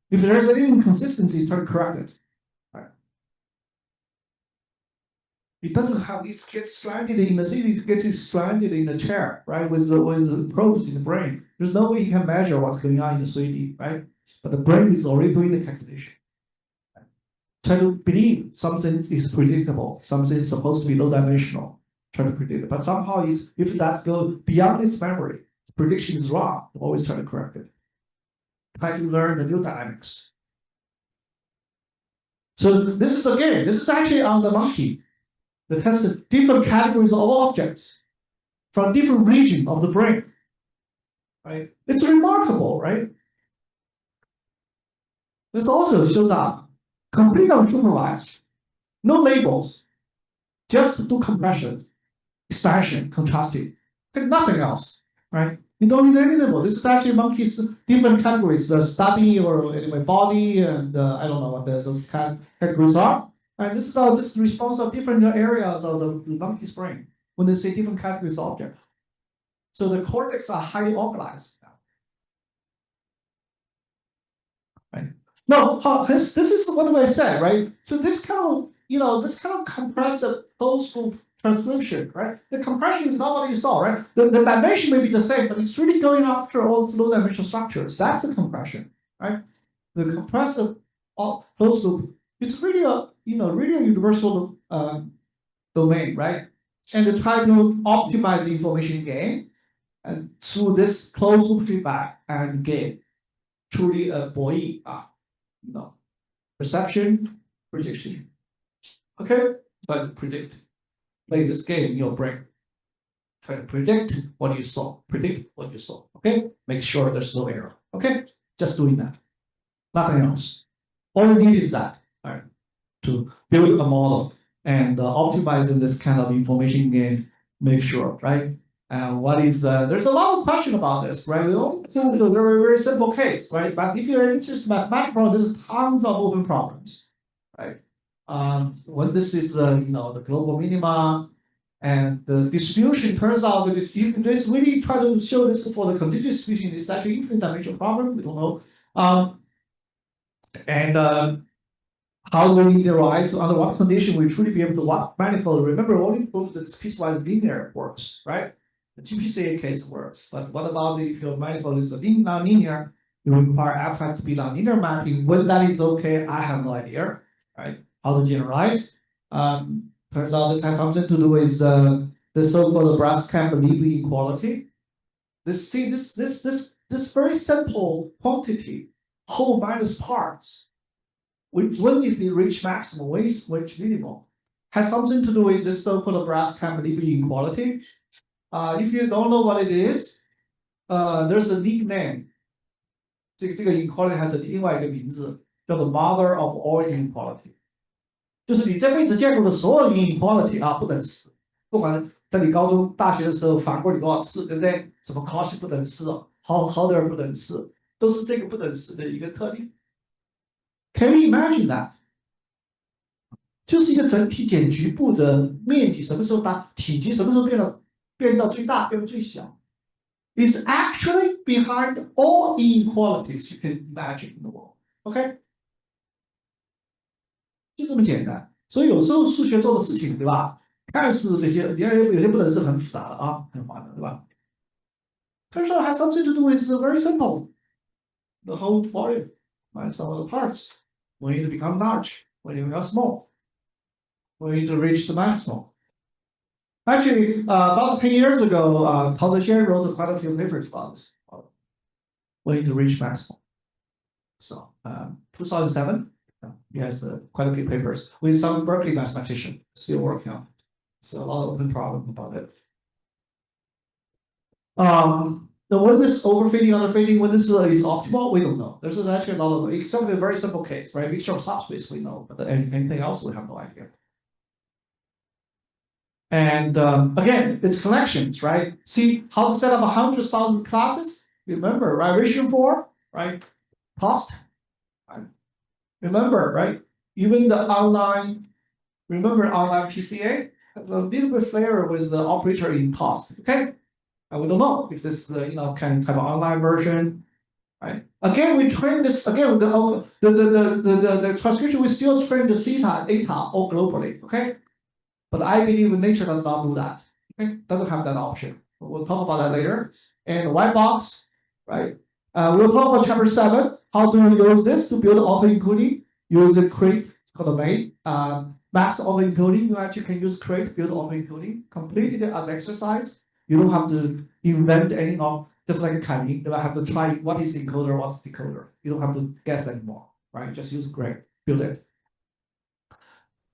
If there's any inconsistency, try to correct it. Right. It doesn't have, it gets stranded in the city, it gets stranded in the chair, right? With the probes in the brain. There's no way you can measure what's going on in the 3D, right? But the brain is already doing the calculation. Right? Try to believe something is predictable, something is supposed to be low dimensional. Try to predict it. But somehow if that goes beyond its memory, its prediction is wrong, always try to correct it. Try to learn the new dynamics. So this is actually on the monkey. They tested different categories of objects from different regions of the brain. Right? It's remarkable, right? This also shows up completely unsupervised, no labels, just do compression, expansion, contrasting, and nothing else, right? You don't need any label. This is actually monkeys' different categories, the stubby or anyway body, and I don't know what those categories are. And this is just the response of different areas of the monkey's brain when they see different categories of objects. So the cortex are highly organized now. Right? No, this is what I said, right? So this kind of compressive closed loop transcription, right? The compression is not what you saw, right? The dimension may be the same, but it's really going after all these low dimensional structures. That's the compression, right? The compressive closed loop. It's really a universal domain, right? And they try to optimize the information gain, and through this closed loop feedback and gain, truly a buoy, perception, prediction. Okay, but predict. Play this game in your brain. Try to predict what you saw. Predict what you saw. Okay, make sure there's no error. Okay, just doing that. Nothing else. All you need is that. Right, to build a model and optimizing this kind of information gain, make sure, right? What is there's a lot of question about this, right? We don't do a very, very simple case, right? But if you're interested in mathematical, there's tons of open problems, right? When this is the global minima and the distribution turns out that if you just really try to show this for the continuous distribution, it's actually infinite dimensional problem. We don't know. How do we linearize? Under what condition we truly be able to what manifold? Remember, only proof that this piecewise linear works, right? The GPCA case works, but what about if your manifold is non-linear? You require f to be non-linear mapping. When that is okay, I have no idea, right? How to generalize? Turns out this has something to do with the so-called Braskamp-Libby inequality. This very simple quantity, whole minus parts. When it reach maximum, when it reach minimum, has something to do with this so-called Braskamp-Libby inequality. If you don't know what it is, there's a nickname. 这个 inequality has 另外一个名字，叫做 mother of all inequality。就是你这辈子见过的所有 inequality 不等式，不管在你高中、大学的时候反过你多少次，对不对？什么 Cauchy 不等式、Hölder 不等式，都是这个不等式的一个特例。Can you imagine that？ 就是一个整体减局部的面积什么时候大，体积什么时候变到最大，变到最小 ，is actually behind all inequalities you can imagine in the world. OK， 就这么简单。所以有时候数学做的事情，对吧？看似这些，有些不等式很复杂的很麻烦，对吧？Turns out has something to do with very simple. the whole volume minus some of the parts. We need to become large. We need to become small. We need to reach the maximum. Actually, about 10 years ago, Paul wrote quite a few papers about this. We need to reach maximum. So, 2007, he has quite a few papers with some Berkeley mathematician still working on. So a lot of open problem about it. When this overfitting, underfitting, when this is optimal, we don't know. There's actually a lot of, except a very simple case, right? Mixture of subspace, we know, but anything else, we have no idea. And again, it's collections, right? See how to set up 100,000 classes? Remember, right? Ratio 4, right? Cost. Right? Remember, right? Even the online, remember online PCA? Has a little bit flavor with the operator in cost, okay? And we don't know if this is the kind of online version, right? Again, we train this again. The transcription we still train the theta, eta all globally, okay? But I believe nature does not do that. Okay, doesn't have that option. We'll talk about that later. And white box, right? We'll talk about chapter 7. How do we use this to build auto-encoding? Use a crate. It's called a main. Max auto-encoding. You actually can use crate build auto-encoding. Complete it as exercise. You don't have to invent any of, just like a Kali. You don't have to try what is encoder, what's decoder. You don't have to guess anymore, right? Just use crate, build it.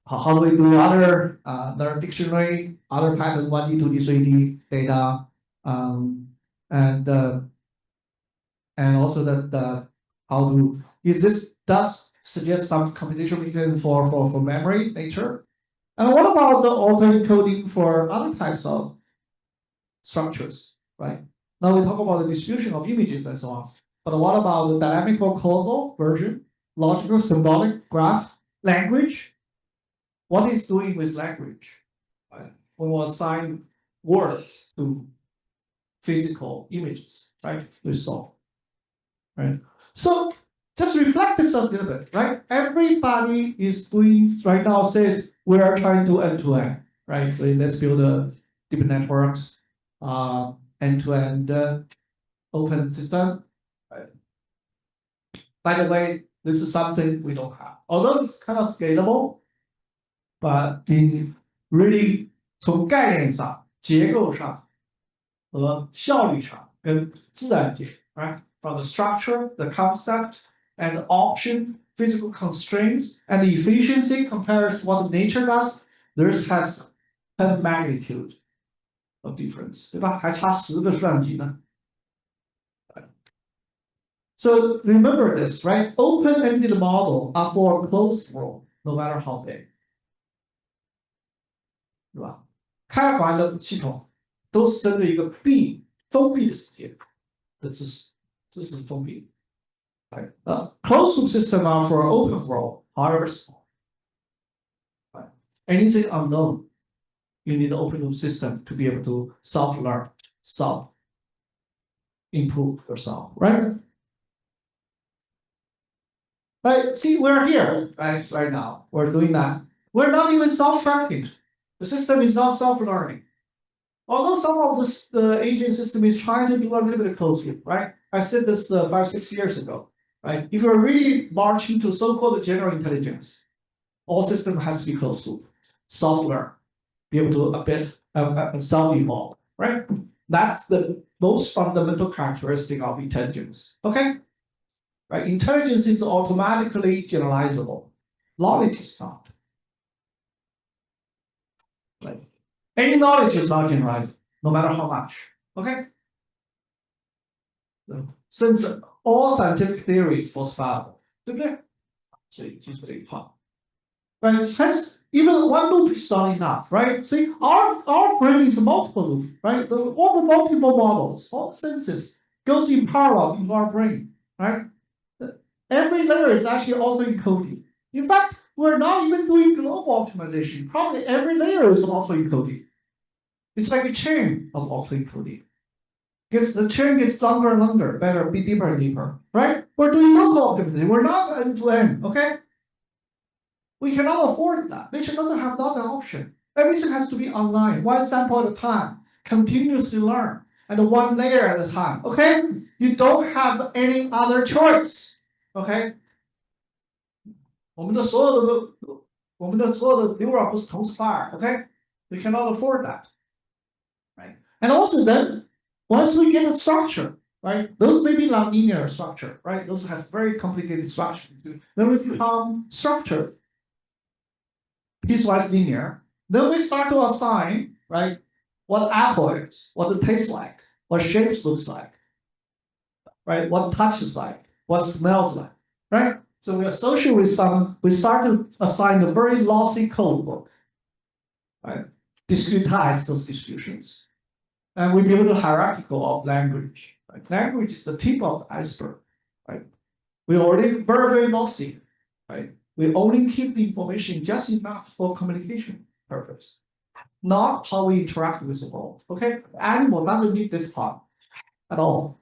How do we do other dictionary, other pattern 1D, 2D, 3D data, and also that how to this does suggest some computation mechanism for memory nature. And what about the autoencoding for other types of structures, right? Now we talk about the distribution of images and so on. But what about the dynamical causal version, logical, symbolic, graph, language? What is doing with language? Right? When we assign words to physical images, right? We saw, right? So just reflect this a little bit, right? Everybody is doing right now says we are trying to end-to-end, right? So let's build deep networks, end-to-end open system. Right? By the way, this is something we don't have. Although it's kind of scalable, but in really 从概念上、结构上和效率上跟自然界 ，right? From the structure, the concept, and the option, physical constraints, and the efficiency compares to what nature does. There's has 10 magnitude of difference, 对吧？还差10个数量级呢。So remember this, right? Open-ended model are for a closed world, no matter how big. 是吧？开环的系统都是针对一个封闭的世界的知识是封闭的。Closed loop system are for open world, however small. Anything unknown, you need an open loop system to be able to self-learn, self-improve yourself, right? Right. See, we're here, right now. We're doing that. We're not even self-tracking. The system is not self-learning. Although some of the agent system is trying to do a little bit of closed loop, right? I said this 5-6 years ago, right? If you're really marching to so-called general intelligence, all system has to be closed loop, self-learn, be able to a bit self-evolve, right? That's the most fundamental characteristic of intelligence. Okay, right? Intelligence is automatically generalizable. Knowledge is not. Right? Any knowledge is not generalizable, no matter how much. Okay. Since all scientific theory is falsifiable, 对不对？所以记住这一块。Right? Hence, even one loop is not enough, right? See, our brain is a multiple loop, right? All the multiple models, all the senses goes in parallel in our brain, right? Every layer is actually auto-encoding. In fact, we're not even doing global optimization. Probably every layer is auto-encoding. It's like a chain of auto-encoding. Because the chain gets longer and longer, better, be deeper and deeper, right? We're doing local optimization. We're not end-to-end, okay? We cannot afford that. Nature doesn't have that option. Everything has to be online, one sample at a time, continuously learn. and one layer at a time. Okay, you don't have any other choice. Okay，我们的所有的neuron 不是同时 fire。OK，we cannot afford that. Right, and also then once we get a structure. Right, those may be nonlinear structure. Right, those has very complicated structure. Then we become structured, piecewise linear. Then we start to assign, right, what apple is, what it tastes like, what shapes looks like, right, what touches like, what smells like, right? So we associate with some, we start to assign a very lossy code book, right? Discretize those distributions. And we build a hierarchical of language. Right? Language is the tip of the iceberg, right? We already very lossy, right? We only keep the information just enough for communication purpose, not how we interact with the world. Okay, animal doesn't need this part at all.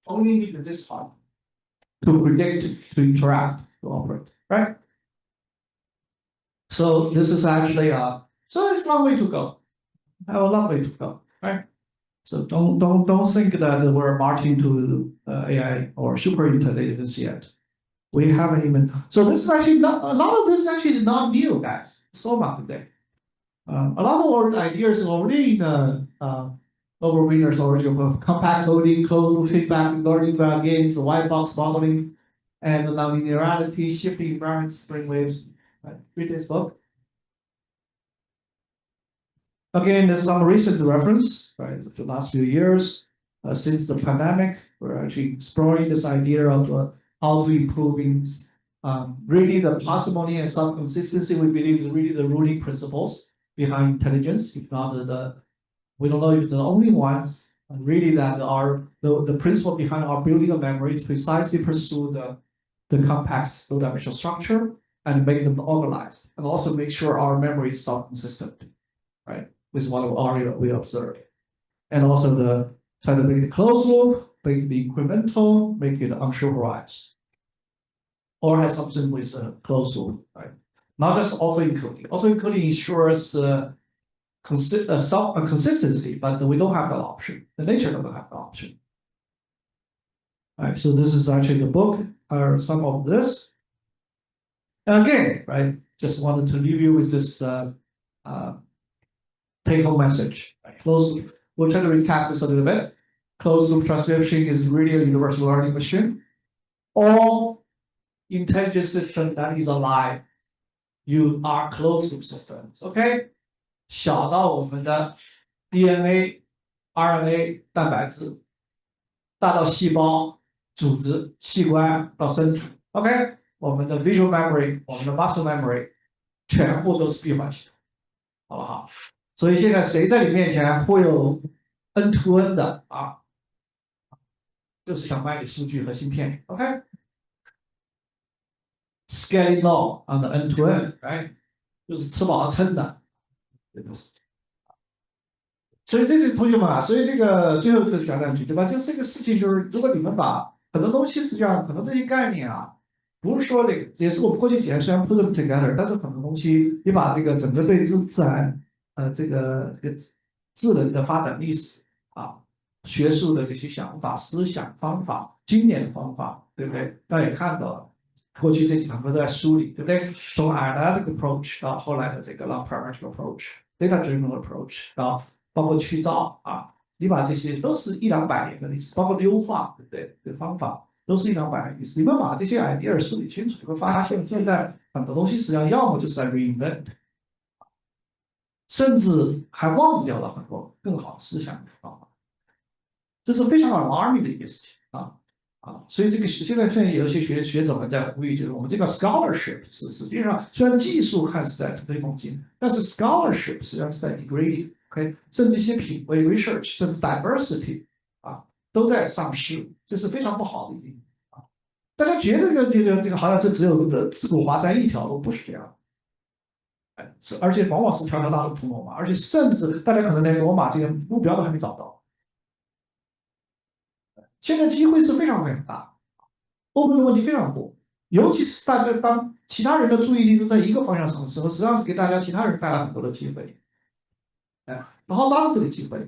Only need this part to predict, to interact, to operate, right? So this is actually so it's a long way to go. Have a long way to go, right? So don't think that we're marching to AI or super intelligence yet. We haven't even. So this is actually not a lot of this actually is not new, guys. So much today. A lot of our ideas are already in the over winners already of compact coding, closed loop feedback, learning games, white box modeling, and nonlinearity, shifting environments, spring waves. Right? Read this book. Again, there's some recent reference, right? The last few years, since the pandemic, we're actually exploring this idea of how to improve really the parsimony and some consistency. We believe is really the ruling principles behind intelligence. If not we don't know if the only ones really that are the principle behind our building of memory is precisely pursue the compact low-dimensional structure and make them organized, and also make sure our memory is self-consistent, right? With what we observe, and also try to make it closed loop, make it incremental, make it unsupervised, or have something with a closed loop, right? Not just auto-encoding. Auto-encoding ensures consistency, but we don't have that option. The nature doesn't have the option. All right, so this is actually the book, or some of this. And again, right, just wanted to leave you with this take-home message. Right? Closed loop. We'll try to recap this a little bit. Closed loop transcription is really a universal learning machine. All intelligent system that is alive, you are closed loop systems. Okay? 小到我们的 DNA、RNA、蛋白质，大到细胞、组织、器官到身体。OK， 我们的 visual memory、我们的 muscle memory， 全部都是闭环系统，好不好？所以现在谁在你面前会有 N to N 的啊？就是想卖你数据和芯片。OK，scaling law on the N to N，right？ 就是吃饱了撑的。所以这些同学们啊，所以这个最后讲两句，对吧？就是这个事情，就是如果你们把很多东西，实际上可能这些概念啊，不是说那个，也是我们过去几年虽然 put them together， 但是很多东西，你把这个整个对自然这个智能的发展历史啊，学术的这些想法、思想、方法、经典的方法，对不对？大家也看到了。过去这几堂课都在梳理，对不对？从 analytic approach 到后来的这个 non-parametric approach、data-driven approach， 然后包括去噪啊，你把这些都是100-200年的历史，包括优化，对不对？这个方法都是100-200年的历史。你们把这些 idea 梳理清楚，你会发现现在很多东西实际上要么就是在 reinvent， 甚至还忘掉了很多更好的思想的方法，这是非常 alarming 的一件事情啊。所以这个现在有些学者们在呼吁，就是我们这个 scholarship 是实际上虽然技术看是在推猛进，但是 scholarship 实际上是在 degrading，OK， 甚至一些品味 research， 甚至 diversity 都在丧失，这是非常不好的一点大家觉得这个好像这只有自古华山一条路，不是这样。而且往往是条条大路通罗马，而且甚至大家可能连罗马这个目标都还没找到。现在机会是非常非常大，open 的问题非常多，尤其是大家当其他人的注意力都在一个方向上的时候，实际上是给大家其他人带来很多的机会，然后拉住这个机会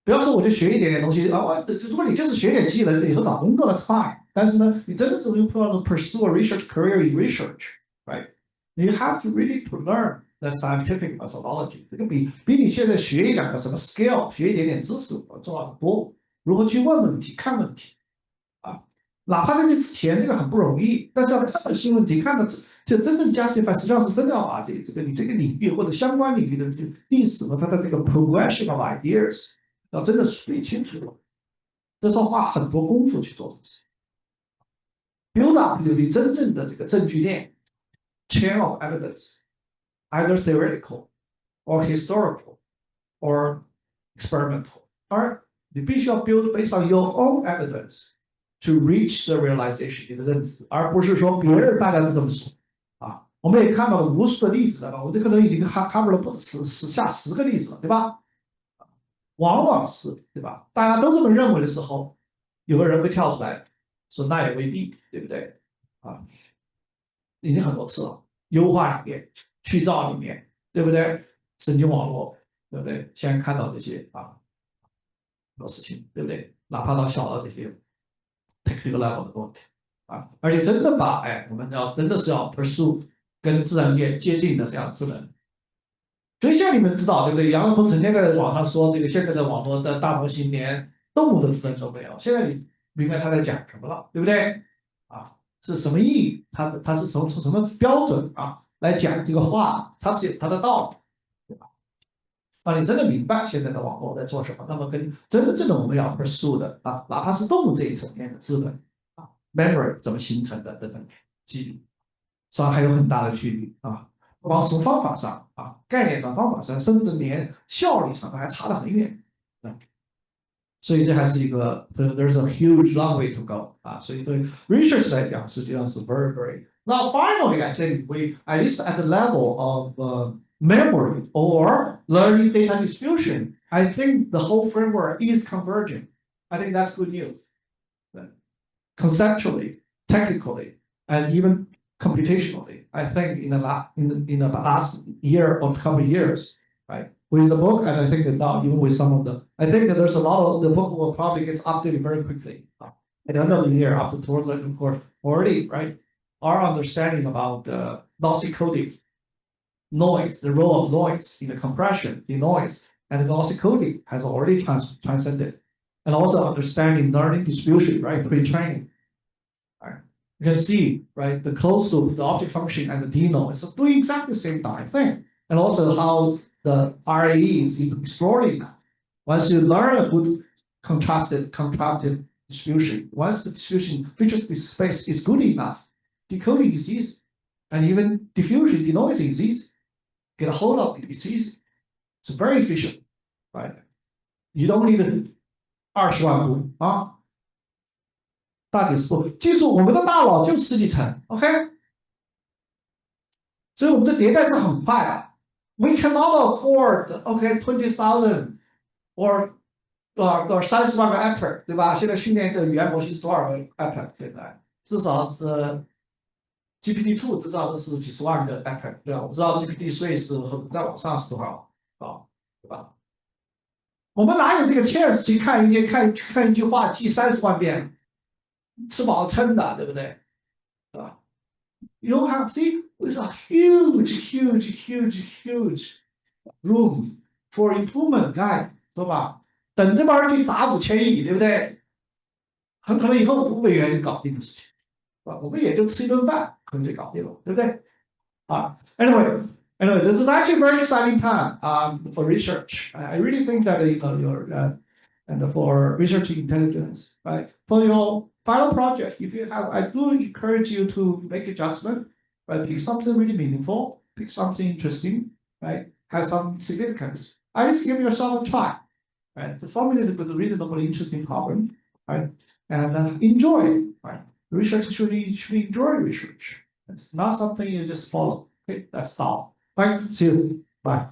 不要说我就学一点点东西啊，如果你就是学点技能，以后找工作的 fine。但是呢，你真的是 you want to pursue a research career in research, right? You have to really to learn the scientific methodology。这个比你现在学一两个什么 skill，学一点点知识重要的多。如何去问问题、看问题啊？哪怕在这之前这个很不容易，但是要看新问题，看到就真正 justify，实际上是真的要把你这个领域或者相关领域的这个历史和它的这个 progression of ideas。要真的梳理清楚了，这是要花很多功夫去做这个事情。build up 你真正的这个证据链 chain of evidence, either theoretical or historical or experimental. 而你必须要 build based on your own evidence to reach the realization 你的认知，而不是说别人大家都这么说啊。我们也看到了无数的例子了吧？我这个人已经cover了不止下10个例子了，对吧？往往是对吧？大家都这么认为的时候，有个人会跳出来说那也未必，对不对？啊，已经很多次了，优化里面、去噪里面，对不对？神经网络，对不对？现在看到这些啊，很多事情，对不对？哪怕到小的这些 technical level 的问题啊，而且真的把我们真的是要 pursue 跟自然界接近的这样智能。所以像你们知道，对不对？杨文峰成天在网上说，这个现在的网络的大模型连动物的智能都没有。现在你明白他在讲什么了，对不对？啊，是什么意义？他是从什么标准啊来讲这个话？它是有它的道理，对吧？啊，你真的明白现在的网络在做什么？那么跟真正的我们要 pursue 的啊，哪怕是动物这一层面的智能啊 ，memory 怎么形成的等等记忆，实际上还有很大的距离啊。不光是从方法上啊，概念上、方法上，甚至连效率上还差得很远。所以这还是一个 there's a huge long way to go 啊。所以对 research 来讲，实际上是 very very. Now finally, I think we at least at the level of memory or learning data distribution, I think the whole framework is converging. I think that's good news. Conceptually, technically, and even computationally. I think in the last year or couple of years, right? With the book, and I think that now even with some of the, I think that there's a lot of the book will probably get updated very quickly. At the end of the year, after towards the report, already, right? Our understanding about lossy coding, noise, the role of noise in the compression, the noise, and the lossy coding has already transcended. And also understanding learning distribution, right? Pre-training. Right? You can see, right, the closed loop, the object function, and the DNO is doing exactly the same thing. And also how the RAE is exploring that. Once you learn a good contrastive distribution, once the distribution feature space is good enough, decoding is easy. And even diffusion, denoising is easy. Get a hold of it, it's easy. It's very efficient, right? You don't need 20万步啊，大体是不，记住我们的大脑就10几层 ，OK， 所以我们的迭代是很快的。We cannot afford OK 20,000 or 30万个 app， 对吧？现在训练的语言模型是多少个 app？ 现在至少是 GPT-2 至少是几十万个 app， 对吧？我知道 GPT-3是再往上是多少啊，对吧？我们哪有这个 chance 去看一句话记30万遍，吃饱撑的，对不对？对吧？ You don't have see there's a huge room for improvement, guys， 是吧？等这帮人去砸5000亿，对不对？很可能以后5美元就搞定的事情，是吧？我们也就吃一顿饭，可能就搞定了，对不对？啊 ，anyway, this is actually a very exciting time for research. I really think that your and for research intelligence, right? For your final project, if you have, I do encourage you to make adjustment, right? Pick something really meaningful, pick something interesting, right? Have some significance. At least give yourself a try, right? To formulate a reasonably interesting problem, right? And enjoy, right? Research should enjoy research. It's not something you just follow. Okay, that's all. Thanks. See you. Bye.